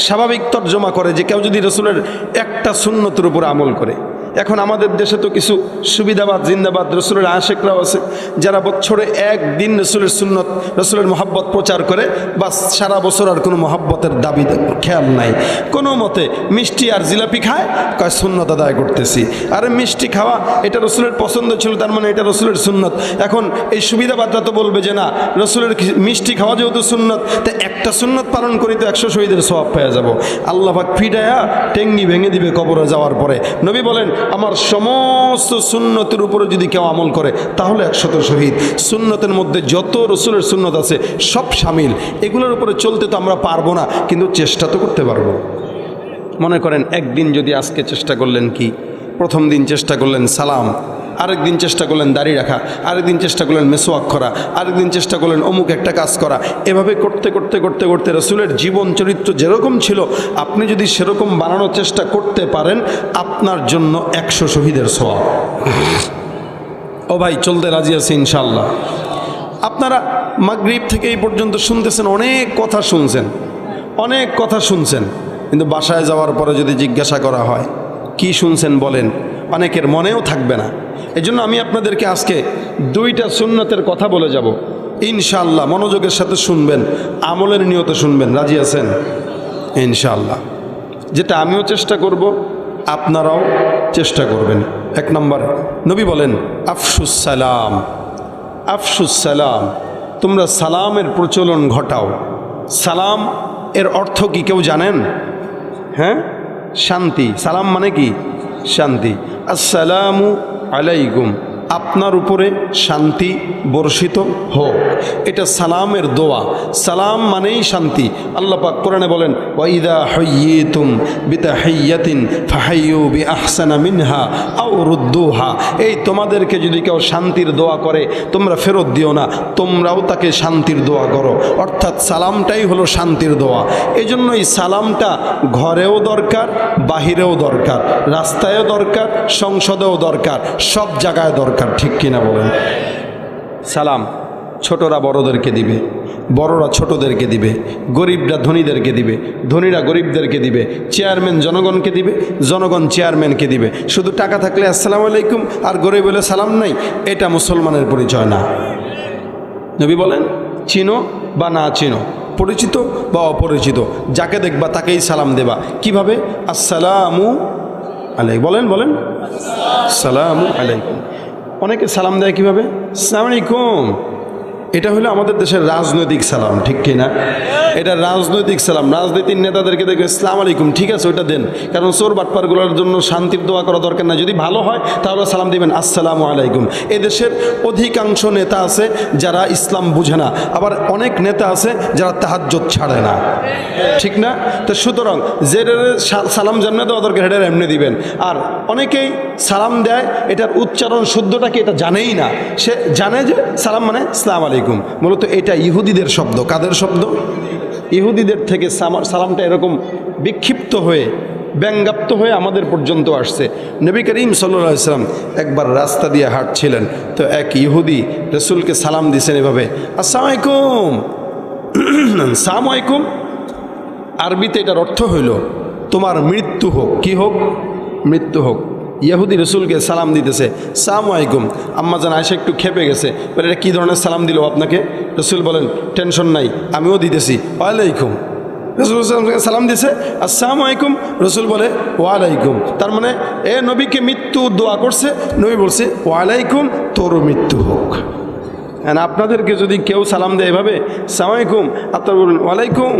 স্বাভাবিক তর্জমা করে যে কেউ যদি রসুলের একটা সুন্নতের উপর আমল করে। এখন আমাদের দেশে তো কিছু সুবিধাবাদ জিন্দাবাদ রসুলের আশেকরাও আছে যারা বছরে একদিন রসুলের সুন্নত রসুলের মহাব্বত প্রচার করে, বা সারা বছর আর কোনো মহাব্বতের দাবি খেয়াল নাই, কোনো মতে মিষ্টি আর জিলাপি খায়, কয় সুন্নত আদায় করতেছি। আরে মিষ্টি খাওয়া এটা রসুলের পছন্দ ছিল, তার মানে এটা রসুলের সুন্নত। এখন এই সুবিধাবাদরা তো বলবে যে না, রসুলের মিষ্টি খাওয়া যেহেতু সুন্নত, তা একটা সুন্নত পালন করি তো 100 শহীদের সওয়াব পেয়ে যাব। আল্লাহ পাক ফিডায়া টেঙ্গি ভেঙে দিবে কবরে যাওয়ার পরে। নবী বলেন আমার সমস্ত সুন্নতের উপরে যদি কেউ আমল করে তাহলে 100 শহীদ। সুন্নতের মধ্যে যত রসুলের সুন্নত আছে সব শামিল। এগুলোর উপরে চলতে তো আমরা পারবো না, কিন্তু চেষ্টা তো করতে পারবো। মনে করেন একদিন যদি আজকে চেষ্টা করলেন কি, প্রথম দিন চেষ্টা করলেন সালাম, আরেকদিন চেষ্টা করলেন দাড়ি রাখা, আরেকদিন চেষ্টা করলেন মেসওয়াক করা, আরেকদিন চেষ্টা করলেন অমুক একটা কাজ করা। এভাবে করতে করতে করতে করতে রসুলের জীবন চরিত্র যেরকম ছিল আপনি যদি সেরকম বানানোর চেষ্টা করতে পারেন, আপনার জন্য 100 শহীদের সওয়াব। ও ভাই চলতে রাজি আছে ইনশাআল্লাহ। আপনারা মাগরিব থেকে এই পর্যন্ত শুনতেছেন, অনেক কথা শুনছেন, কিন্তু বাসায় যাওয়ার পরে যদি জিজ্ঞাসা করা হয় কি শুনছেন বলেন, অনেকের মনেও থাকবে না। এজন্য আমি আপনাদেরকে আজকে 2টা সুন্নতের কথা বলে যাব ইনশাআল্লাহ। মনোযোগের সাথে শুনবেন, আমলের নিয়তে শুনবেন। রাজি আছেন ইনশাআল্লাহ? যেটা আমিও চেষ্টা করব, আপনারাও চেষ্টা করবেন। 1 নম্বরে নবী বলেন আফশুস সালাম, তোমরা সালামের প্রচলন ঘটাও। সালাম এর অর্থ কি কেউ জানেন? হ্যাঁ, শান্তি। সালাম মানে কি? শান্তি। আসসালামু আলাইকুম, আপনার উপরে শান্তি বর্ষিত হোক, এটা সালামের দোয়া। সালাম মানেই শান্তি। আল্লাহ পাক কোরআনে বলেন ওয়াইদা হাইয়িতুম বিতাহিয়াতিন ফাহাইয়ু বিআহসানা মিনহা আও রুদ্দুহা, এই তোমাদেরকে যদি কেউ শান্তির দোয়া করে তোমরা ফেরত দিও না, তোমরাও তাকে শান্তির দোয়া করো। অর্থাৎ সালামটাই হলো শান্তির দোয়া। এই জন্য এই সালামটা ঘরেও দরকার, বাহিরেও দরকার, রাস্তায়ও দরকার, সংসদেও দরকার, সব জায়গায় দরকার। ঠিক কিনা বলেন? সালাম ছোটরা বড়দেরকে দিবে, বড়রা ছোটদেরকে দিবে, গরিবরা ধনীদেরকে দিবে, ধনীরা গরিবদেরকে দিবে, চেয়ারম্যান জনগণকে দিবে, জনগণ চেয়ারম্যানকে দিবে। শুধু টাকা থাকলে আসসালামু আলাইকুম আর গরিব বলে সালাম নাই, এটা মুসলমানের পরিচয় না। নবী বলেন চিনো বা না চিনো, পরিচিত বা অপরিচিত, যাকে দেখবা তাকেই সালাম দেবা। কিভাবে? আসসালামু আলাইকুম। বলেন আসসালামু আলাইকুম। অনেকে সালাম দেয় কিভাবে? আসসালামু আলাইকুম। এটা হলো আমাদের দেশের রাজনৈতিক সালাম, ঠিক কিনা? এটা রাজনৈতিক সালাম। রাজনীতির নেতাদেরকে দেখবে আসসালামু আলাইকুম, ঠিক আছে ওইটা দেন, কারণ চোর বাটপারগুলোর জন্য শান্তির দোয়া করা দরকার না। যদি ভালো হয় তাহলে সালাম দিবেন আসসালামু আলাইকুম। এদেশের অধিকাংশ নেতা আছে যারা ইসলাম বুঝে না, আবার অনেক নেতা আছে যারা তাহাজ্জুদ ছাড়ে না, ঠিক না? তো সুতরাং যে সালাম জানলে দেওয়া দরকার হেডের এমনি দিবেন। আর অনেকেই সালাম দেয় এটার উচ্চারণ শুদ্ধটা কি এটা জানেই না। সে জানে যে সালাম মানে আসসালামু আলাইকুম। মূলত এটা ইহুদিদের শব্দ। কাদের শব্দ? ইহুদিদের থেকে সালামটা এরকম বিক্ষিপ্ত হয়ে ব্যঙ্গাপ্ত হয়ে আমাদের পর্যন্ত আসছে। নবী করিম সাল্লাল্লাহু আলাইহি ওয়াসাল্লাম একবার রাস্তা দিয়ে হাঁটছিলেন, তো এক ইহুদি রসুলকে সালাম দিয়েছেন এভাবে, আসসালামু আলাইকুম। আসসালামু আলাইকুম আরবিতে এটার অর্থ হইল তোমার মৃত্যু হোক। কি হোক? মৃত্যু হোক। ইহুদি রসুলকে সালাম দিতেছে আসসালামু আলাইকুম। আম্মা জান আয়েশা একটু খেপে গেছে, বলে এটা কী ধরনের সালাম দিল আপনাকে? রসুল বলেন টেনশন নাই, আমিও দিতেছি ওয়ালাইকুম। রসুল সালাম দিছে আসসালামু আলাইকুম, রসুল বলে ওয়ালাইকুম। তার মানে নবীকে মৃত্যু দোয়া করছে, নবী বলছে ওয়ালাইকুম, তোর মৃত্যু হোক। আপনাদেরকে যদি কেউ সালাম দেয় এভাবে সালাম আলাইকুম, আপনারা বলবেন ওয়ালাইকুম,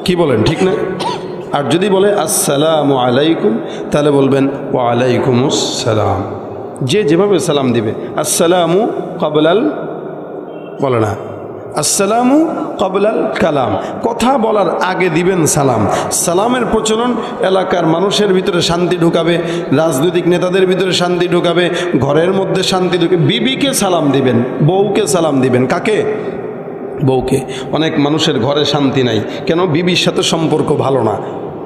কি বলেন ঠিক না? আর যদি বলে আসসালামু আলাইকুম, তাহলে বলবেন ওয়ালাইকুমুস সালাম। যে যেভাবে সালাম দিবে, আসসালামু ক্বাবলাল, বলে না আসসালামু ক্বাবলাল কালাম, কথা বলার আগে দিবেন সালাম। সালামের প্রচলন এলাকার মানুষের ভিতরে শান্তি ঢুকাবে, রাজনৈতিক নেতাদের ভিতরে শান্তি ঢুকাবে, ঘরের মধ্যে শান্তি ঢুকে। বিবিকে সালাম দিবেন, বউকে সালাম দিবেন। কাকে? বউকে। অনেক মানুষের ঘরে শান্তি নাই, কেন? বিবির সাথে সম্পর্ক ভালো না।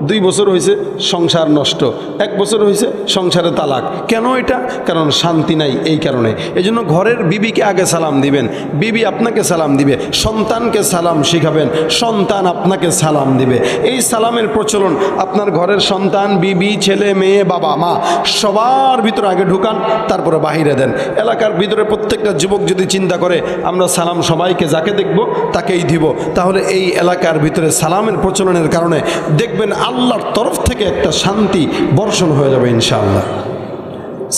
2 বছর হয়েছে সংসার নষ্ট, 1 বছর হয়েছে সংসারে তালাক। কেন এটা? কারণ শান্তি নাই, এই কারণে। এই জন্য ঘরের বিবিকে আগে সালাম দিবেন, বিবি আপনাকে সালাম দিবে। সন্তানকে সালাম শিখাবেন, সন্তান আপনাকে সালাম দিবে। এই সালামের প্রচলন আপনার ঘরের সন্তান, বিবি, ছেলে, মেয়ে, বাবা, মা সবার ভিতরে আগে ঢুকান, তারপরে বাহিরে দেন। এলাকার ভিতরে প্রত্যেকটা যুবক যদি চিন্তা করে আমরা সালাম সবাইকে যাকে দেখব তাকেই দিব, তাহলে এই এলাকার ভিতরে সালামের প্রচলনের কারণে দেখবেন আল্লাহর তরফ থেকে একটা শান্তি বর্ষণ হয়ে যাবে ইনশাআল্লাহ।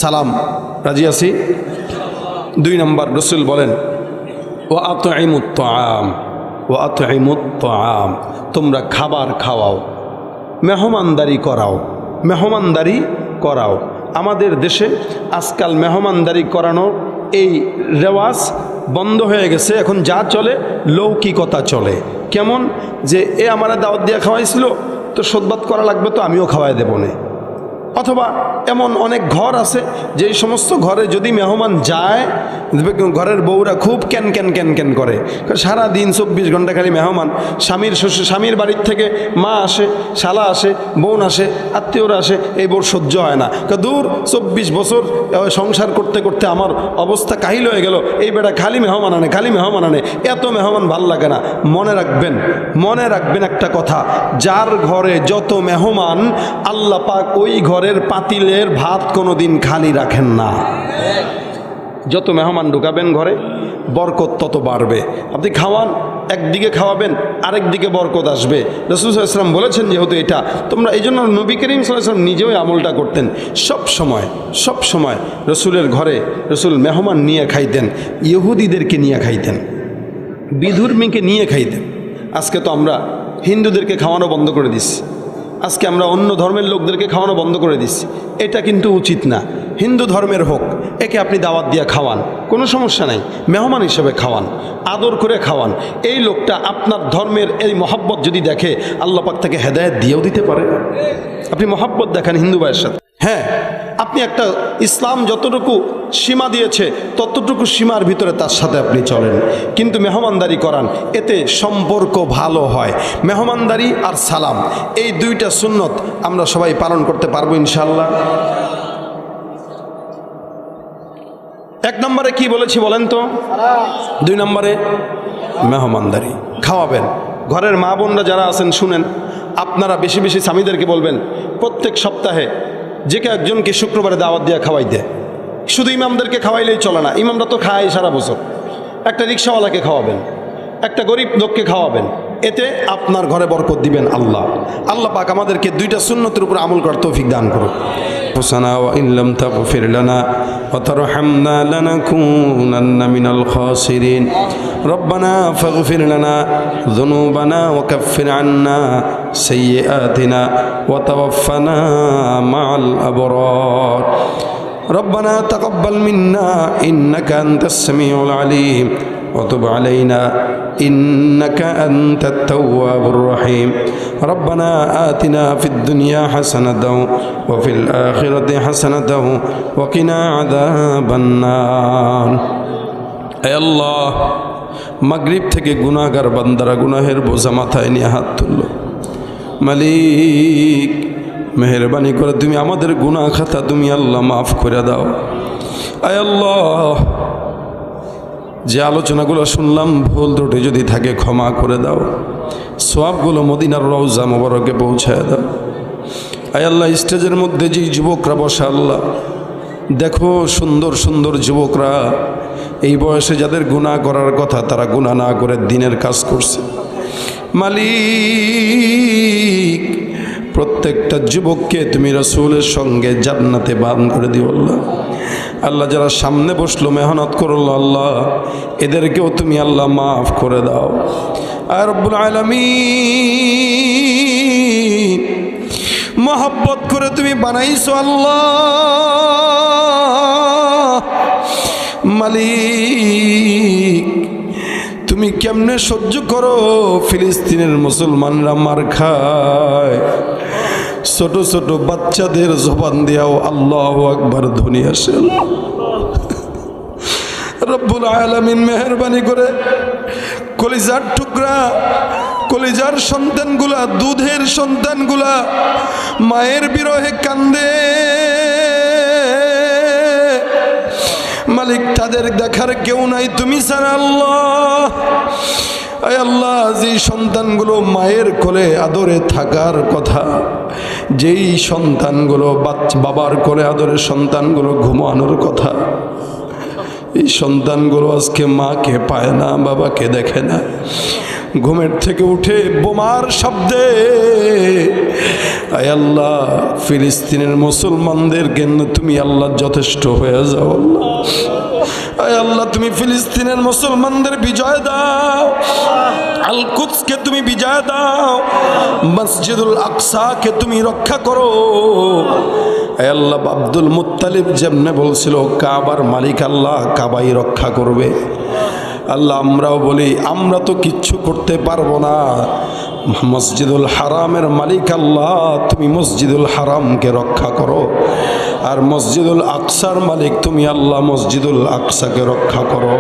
সালাম, রাজি আছি? 2 নম্বর, রসুল বলেন ওয়া আতঈমুত তাআম, ওয়া আতঈমুত তাআম, তোমরা খাবার খাওয়াও, মেহমানদারি করাও, মেহমানদারি করাও। আমাদের দেশে আজকাল মেহমানদারি করানো এই রেওয়াজ বন্ধ হয়ে গেছে। এখন যা চলে লৌকিকতা চলে। কেমন? যে এ আমারা দাওয়াত দিয়ে খাওয়াইছিল, তো সদবাত করা লাগবে, তো আমিও খাওয়াই দেবো না। অথবা এমন অনেক ঘর আছে যেই সমস্ত ঘরে যদি মেহমান যায়, ঘরের বউরা খুব ক্যান ক্যান ক্যান ক্যান করে, সারাদিন 24 ঘন্টা খালি মেহমান। স্বামীর বাড়ির থেকে মা আসে, শালা আসে, বোন আসে, আত্মীয়রা আসে, এই বউর সহ্য হয় না। দূর 24 বছর সংসার করতে করতে আমার অবস্থা কাহিল হয়ে গেল, এই বেটা খালি মেহমান আনে, খালি মেহমান আনে, এত মেহমান ভাল লাগে না। মনে রাখবেন, মনে রাখবেন একটা কথা, যার ঘরে যত মেহমান, আল্লাহ পাক ওই ঘরের পাতিলের ভাত কোনোদিন খালি রাখেন না। যত মেহমান ঢুকাবেন ঘরে, বরকত তত বাড়বে। আপনি খাওয়ান, একদিকে খাওয়াবেন, আরেক দিকে বরকত আসবে। রাসূল সাল্লাল্লাহু আলাইহি ওয়াসাল্লাম বলেছেন যেহেতু এটা, তোমরা এই জন্য নবী করিম সাল্লাল্লাহু আলাইহি ওয়াসাল্লাম নিজেও আমলটা করতেন। সব সময় রসুলের ঘরে রসুল মেহমান নিয়ে খাইতেন, ইহুদিদেরকে নিয়ে খাইতেন, বিধর্মীকে নিয়ে খাইতেন। আজকে তো আমরা হিন্দুদেরকে খাওয়ানো বন্ধ করে দিচ্ছি, আজকে আমরা অন্য ধর্মের লোকদেরকে খাওয়ানো বন্ধ করে দিচ্ছি। এটা কিন্তু উচিত না। হিন্দু ধর্মের হোক, একে আপনি দাওয়াত দিয়ে খাওয়ান, কোনো সমস্যা নাই, মেহমান হিসেবে খাওয়ান, আদর করে খাওয়ান। এই লোকটা আপনার ধর্মের এই মহব্বত যদি দেখে, আল্লাহ পাক তাকে হেদায়েত দিয়েও দিতে পারে। আপনি মহব্বত দেখান হিন্দু ভাইয়ের সাথে। হ্যাঁ, আপনি একটা ইসলাম যতটুকু সীমা দিয়েছে ততটুকু সীমার ভিতরে তার সাথে আপনি চলেন, কিন্তু মেহমানদারি করান, এতে সম্পর্ক ভালো হয়। মেহমানদারি আর সালাম, এই 2টা সুন্নত আমরা সবাই পালন করতে পারবো ইনশাআল্লাহ। 1 নম্বরে কি বলেছি বলেন তো? 2 নম্বরে মেহমানদারি, খাওয়াবেন। ঘরের মা বোনরা যারা আছেন শুনেন, আপনারা বেশি বেশি স্বামীদেরকে বলবেন প্রত্যেক সপ্তাহে যে কেউ একজনকে শুক্রবারে দাওয়াত দিয়ে খাওয়াই দেয়। শুধু ইমামদেরকে খাওয়াইলেই চলে না, ইমামরা তো খায় সারা বছর। একটা রিক্সাওয়ালাকে খাওয়াবেন, একটা গরিব লোককে খাওয়াবেন, এতে আপনার ঘরে বরকত দিবেন আল্লাহ। আল্লাহ পাক আমাদেরকে 2টা সুন্নতের উপর আমল করার তৌফিক দান করুন। حسنا وإن لم تغفر لنا وترحمنا لنكونن من الخاسرين ربنا فاغفر لنا ذنوبنا وكفر عنا سيئاتنا وتوفنا مع الأبرار ربنا تقبل منا إنك أنت السميع العليم وتب علينا إنك أنت التواب الرحيم ربنا آتنا في الدنيا حسنة وفي الآخرة حسنة وقنا عذاب النار أي الله মাগরিব থেকে গুনাহগার বান্দারা গুনাহের বোঝা মাথায় নিয়ে হাত তুলল। মালিক মেহেরবানি করে তুমি আমাদের গুনাহ খাতা তুমি আল্লাহ মাফ করে দাও। আয় আল্লাহ, যে আলোচনাগুলো শুনলাম ভুল ত্রুটি যদি থাকে ক্ষমা করে দাও, সওয়াবগুলো মদিনার রওজা মোবারকে পৌঁছায় দাও। আয় আল্লাহ, স্টেজের মধ্যে যে যুবকরা বসা, আল্লাহ দেখো সুন্দর সুন্দর যুবকরা, এই বয়সে যাদের গুনাহ করার কথা তারা গুনাহ না করে দিনের কাজ করছে। মালিক প্রত্যেকটা যুবককে তুমি রাসূলের সঙ্গে জান্নাতে বান করে দিও আল্লাহ। আল্লাহ যারা সামনে বসলো মেহনত করলো আল্লাহ এদেরকেও তুমি আল্লাহ মাফ করে দাও। আর রব্বুল আলামিন মহব্বত করে তুমি বানাইছো আল্লাহ মালিক, তুমি কেমনে সহ্য করো ফিলিস্তিনের মুসলমানরা মার খায়, ছোট ছোট বাচ্চাদের জবান দিয়াও আল্লাহু আকবার ধ্বনি আসে। রব্বুল আলামিন মেহেরবানি করে কলিজার টুকরা, কলিজার সন্তানগুলা, দুধের সন্তানগুলা মায়ের বিরহে কান্দে মালিক, তাদের দেখার কেউ নাই তুমি ছাড়া আল্লাহ। আয় আল্লাহ, যেই সন্তানগুলো মায়ের কোলে আদরে থাকার কথা, যেই সন্তানগুলো বাবার কোলে আদরে সন্তানগুলো ঘুমানোর কথা, এই সন্তানগুলো আজকে মাকে পায় না, বাবাকে দেখে না। ঘুমের থেকে উঠে বোমার শব্দে আয় আল্লাহ ফিলিস্তিনের মুসলমানদের জন্য তুমি আল্লাহ যথেষ্ট হয়ে যাও আল্লাহ। আয় আল্লাহ তুমি ফিলিস্তিনের মুসলমানদের বিজয় দাও, আল কুদসকে তুমি বিজয় দাও, মসজিদুল আকসাকে তুমি রক্ষা করো। আয় আল্লাহ আব্দুল মুত্তালিব যেমনে বলছিল কাবার মালিক আল্লাহ কাবাই রক্ষা করবে, আল্লাহ আমরাও বলি আমরা তো কিচ্ছু করতে পারবো না, মসজিদুল হারামের মালিক আল্লাহ তুমি মসজিদুল হারামকে রক্ষা করো, আর মসজিদুল আকসার মালিক তুমি আল্লাহ মসজিদুল আকসাকে রক্ষা করো।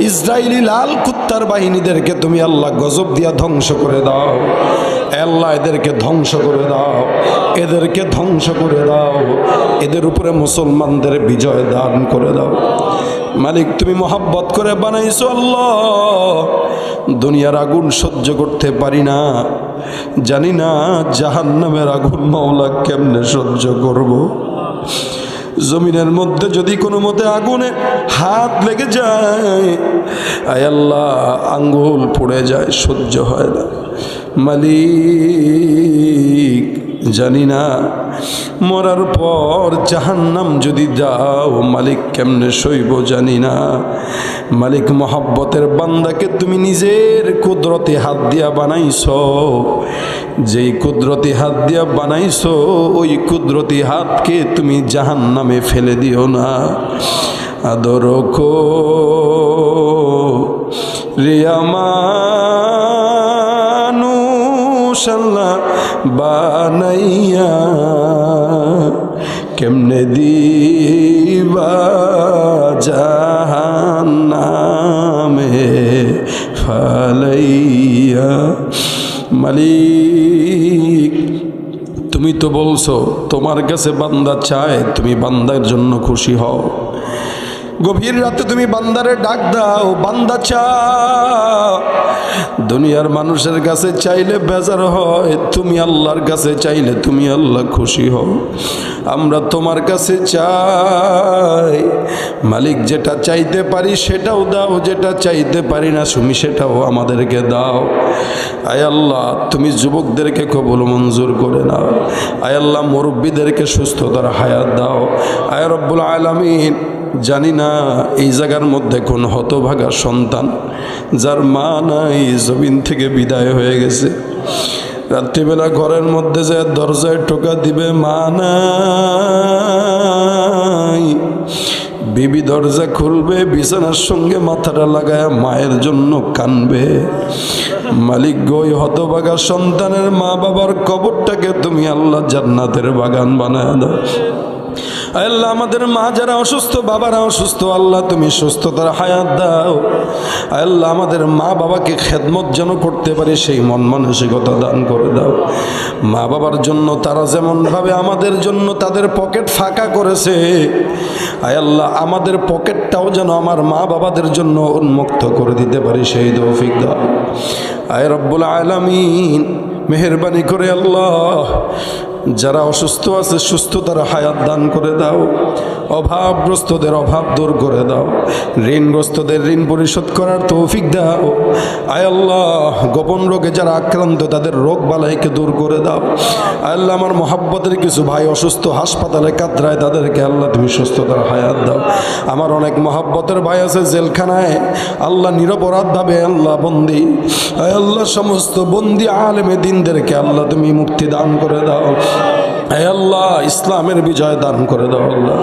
ইসরায়েলি লাল কুত্তার বাহিনীদেরকে তুমি আল্লাহ গজব দিয়া ধ্বংস করে দাও, আল্লাহ এদেরকে ধ্বংস করে দাও, এদেরকে ধ্বংস করে দাও, এদের উপরে মুসলমানদের বিজয় দান করে দাও। মালিক তুমি মহব্বত করে বানাইছো আল্লাহ, দুনিয়ার আগুন সহ্য করতে পারি না, জানি না জাহান্নামের আগুন মাওলা কেমনে সহ্য করব। জমিনের মধ্যে যদি কোনো মতে আগুনে হাত লেগে যায় আয় আল্লাহ আঙ্গুল পুড়ে যায়, সহ্য হয় না। মালিক জানি না মরার পর জাহান্নাম যদি দাও মালিক কেমনে সইব জানি না। মালিক মহব্বতের বান্দাকে তুমি নিজের কুদরতি হাত দিয়া বানাইছো, যেই কুদরতি হাত দিয়া বানাইছো ওই কুদরতি হাতকে তুমি জাহান্নামে ফেলে দিও না। আদর কো রিয়ামানুষ আল্লাহ বানাইয়া কেমনে দিবা জাহান্নামে ফালাইয়া। মালিক তুমি তো বলছো তোমার কাছে বান্দা চায়, তুমি বান্দার জন্য খুশি হও। গভীর রাতে তুমি বান্দারে ডাক দাও, বান্দা চাও। দুনিয়ার মানুষের কাছে চাইলে বেজার হয়, তুমি আল্লাহর কাছে চাইলে তুমি আল্লাহ খুশি হও। আমরা তোমার কাছে চাই মালিক, যেটা চাইতে পারি সেটাও দাও, যেটা চাইতে পারি না তুমি সেটাও আমাদেরকে দাও। আয় আল্লাহ তুমি যুবকদেরকে কবুল মঞ্জুর করে নাও। আয় আল্লাহ মুরব্বীদেরকে সুস্থতার হায়াত দাও। আয় রব্বুল আলামিন জানি না এই জায়গার মধ্যে কোন হতভাগা সন্তান যার মা নাই, জমিন থেকে বিদায় হয়ে গেছে, রাত্রিবেলা ঘরের মধ্যে যে দরজায় টোকা দিবে মা নাই, বিবি দরজা খুলবে বিছানার সঙ্গে মাথাটা লাগায় মায়ের জন্য কানবে। মালিক গো হতভাগা সন্তানের মা বাবার কবরটাকে তুমি আল্লাহ জান্নাতের বাগান বানায় দাও। আল্লাহ আমাদের মা যারা অসুস্থ, বাবারা অসুস্থ, আল্লাহ তুমি সুস্থতার হায়াত দাও। আল্লাহ আমাদের মা বাবাকে খেদমত যেন করতে পারে সেই মন মানসিকতা দান করে দাও। মা বাবার জন্য তারা যেমনভাবে আমাদের জন্য তাদের পকেট ফাঁকা করেছে, আয় আল্লাহ আমাদের পকেটটাও যেন আমার মা বাবাদের জন্য উন্মুক্ত করে দিতে পারি সেই তৌফিক দাও। আয় রব্বুল আলামিন মেহেরবানি করে আল্লাহ যারা অসুস্থ আছে সুস্থতার হায়াত দান করে দাও, অভাবগ্রস্তদের অভাব দূর করে দাও, ঋণগ্রস্তদের ঋণ পরিশোধ করার তৌফিক দাও। আয় আল্লাহ, গোপন রোগে যারা আক্রান্ত তাদের রোগ বালাইকে দূর করে দাও। আল্লাহ, আমার মহাব্বতের কিছু ভাই অসুস্থ, হাসপাতালে কাতরায়, তাদেরকে আল্লাহ তুমি সুস্থতার হায়াত দাও। আমার অনেক মহাব্বতের ভাই আছে জেলখানায়, আল্লাহ নিরপরাধভাবে আল্লাহ বন্দি। আয় আল্লাহ, সমস্ত বন্দি আলেমে দিনদেরকে আল্লাহ তুমি মুক্তি দান করে দাও। হে আল্লাহ, ইসলামের বিজয় দান করে দাও। আল্লাহ,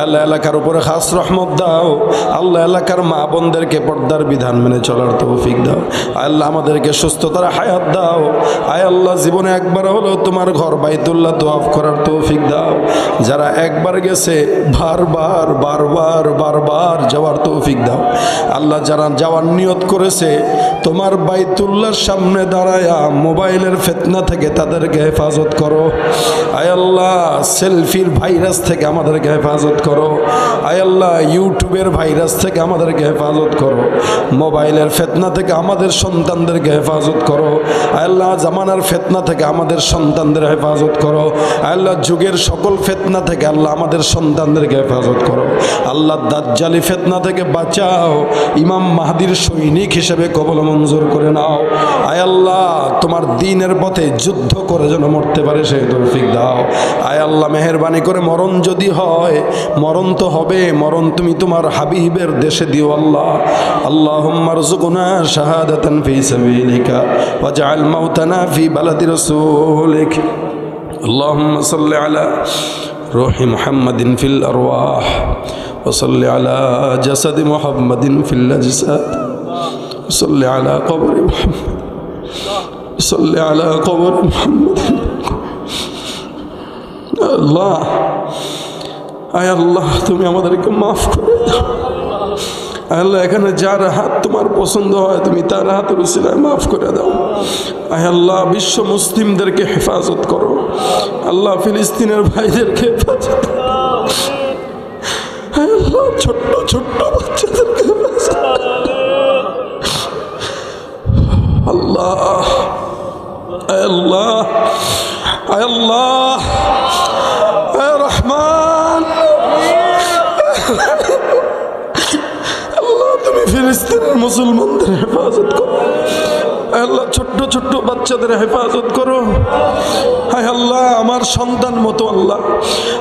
আল্লাহ এলাকার উপরে খাস রহমত দাও। আল্লাহ, এলাকার মা বোনদেরকে পর্দার বিধান মেনে চলার তৌফিক দাও। আল্লাহ, আমাদেরকে সুস্থতার হায়াত দাও। আয় আল্লাহ, জীবনে একবার হলেও তোমার ঘর বাইতুল্লাহ তওয়াফ করার তৌফিক দাও। যারা একবার গেছে বারবার বারবার বারবার যাওয়ার তৌফিক দাও। আল্লাহ, যারা যাওয়ার নিয়ত করেছে তোমার বাইতুল্লাহর সামনে দাঁড়ায়া মোবাইলের ফিতনা থেকে তাদেরকে হেফাজত করো। আয় আল্লাহ, সেলফির ভাইরাস থেকে আমাদেরকে হেফাজত করো। আয় আল্লাহ, ইউটিউবের ভাইরাস থেকে আমাদেরকে হেফাজত করো। মোবাইলের ফিতনা থেকে আমাদের সন্তানদেরকে হেফাজত করো। আয় আল্লাহ, জামানার ফিতনা থেকে আমাদের সন্তানদের হেফাজত করো। আয় আল্লাহ, যুগের সকল ফিতনা থেকে আল্লাহ আমাদের সন্তানদেরকে হেফাজত করো। আল্লাহ, দাজ্জালি ফিতনা থেকে বাঁচাও। ইমাম মাহদির সৈনিক হিসেবে কবুল মঞ্জুর করে নাও। আয় আল্লাহ, তোমার দ্বীনের পথে যুদ্ধ করে যেন মরতে পারে সেই তৌফিক দাও। আয় আল্লাহ, মেহেরবানি করে মরণ যদি হয়, মরণ তো হবে, মরণ তুমি তোমার হাবিবের দেশে দিও। আল্লাহ, আল্লাহুম্মা রযুকনা শাহাদাতান ফি সাবিলিকা ওয়াজআল মাউতানা ফি বালাদি রাসূলিক। আল্লাহুম্মা সাল্লি আলা রূহি মুহাম্মাদিন ফিল আরওয়াহ ওয়া সাল্লি আলা জাসাদি মুহাম্মাদিন ফিল আজসাদ ওয়া সাল্লি আলা কবরি মুহাম্মাদ ওয়া সাল্লি আলা কবরি মুহাম্মাদ। আল্লাহ, আয় আল্লাহ, তুমি আমাদেরকে মাফ করে দাও। আল্লাহ, এখানে যার হাত তোমার পছন্দ হয় তুমি তার হাতের উসিলায় মাফ করে দাও। আয় আল্লাহ, বিশ্ব মুসলিমদেরকে হেফাজত করো। আল্লাহ, ফিলিস্তিনের ভাইদেরকে হেফাজত করো। আয় আল্লাহ, ছোট্ট ছোট্ট বাচ্চাদেরকে হেফাজত করো। আল্লাহ, আয় আল্লাহ, আয় আল্লাহ, আয় রহমান, আল্লাহ তুমি ফিলিস্তিনের মুসলমানদের হেফাজত করো। আল্লাহ, ছোট্ট ছোট্ট বাচ্চাদের হেফাজত করো। হায় আল্লাহ, আমার সন্তান মতো আল্লাহ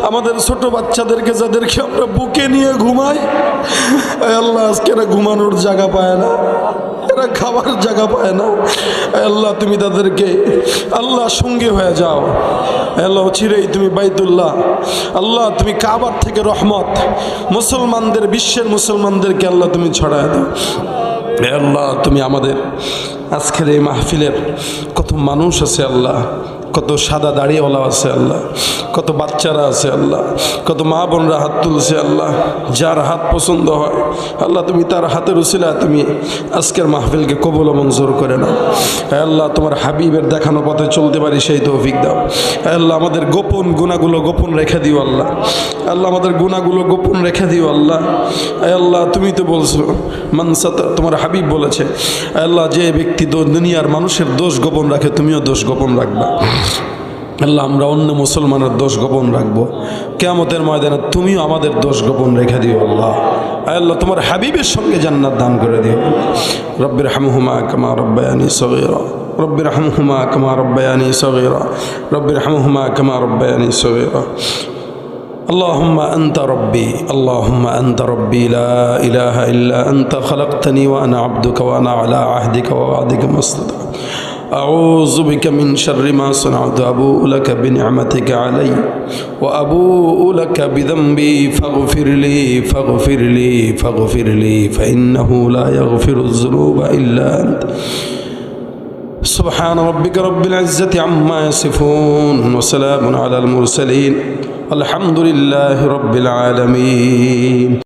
আমাদের ছোট বাচ্চাদেরকে, যাদেরকে আমরা বুকে নিয়ে ঘুমাই, আল্লাহ আজকে এরা ঘুমানোর জায়গা পায় না, এরা খাবার জায়গা পায় না। আল্লাহ, তুমি তাদেরকে আল্লাহ সঙ্গে হয়ে যাও। আল্লাহ, চিরেই তুমি বাইতুল্লাহ, আল্লাহ তুমি কাবার থেকে রহমত মুসলমানদের, বিশ্বের মুসলমানদেরকে আল্লাহ তুমি ছড়ায় দাও। আল্লাহ, তুমি আমাদের আজকের এই মাহফিলের কত মানুষ আছে আল্লাহ, কত সাদা দাড়িওয়ালা আছে আল্লাহ, কত বাচ্চারা আছে আল্লাহ, কত মা বোনরা হাত তুলছে আল্লাহ। যার হাত পছন্দ হয় আল্লাহ তুমি তার হাতের উসিলা তুমি আজকের মাহফিলকে কবুল মঞ্জুর করে নাও। আল্লাহ, তোমার হাবিবের দেখানো পথে চলতে পারি সেই তৌফিক দাও। আল্লাহ, আমাদের গোপন গুনাহগুলো গোপন রেখে দিও আল্লাহ। আল্লাহ, আমাদের গুনাহগুলো গোপন রেখে দিও আল্লাহ। আল্লাহ, তুমি তো বলছো মানসাত, তোমার হাবিব বলেছে আল্লাহ, যে ব্যক্তি দুনিয়ার মানুষের দোষ গোপন রাখে তুমিও দোষ গোপন রাখবা। আল্লাহ, আমরা অন্য মুসলমানের দোষ গোপন রাখবো, কিয়ামতের ময়দানে তুমিও আমাদের দোষ গোপন রেখে দিও আল্লাহ। আল্লাহ, তোমার হাবিবের সঙ্গে জান্নাত দান করে দিও। রব্বির হামহুমা কামা রব্বায়ানি সগীরা, রব্বির হামহুমা কামা রব্বায়ানি সগীরা, রব্বির হামহুমা কামা রব্বায়ানি সগীরা। اللهم أنت ربي، اللهم أنت ربي، لا إله إلا أنت، خلقتني وأنا عبدك وأنا على عهدك ووعدك ما استطعت، أعوذ بك من شر ما صنعت، أبوء لك بنعمتك علي وأبوء لك بذنبي فاغفر لي فاغفر لي فاغفر لي فإنه لا يغفر الذنوب إلا أنت. سبحان ربك رب العزة عما يصفون وسلام على المرسلين، الحمد لله رب العالمين.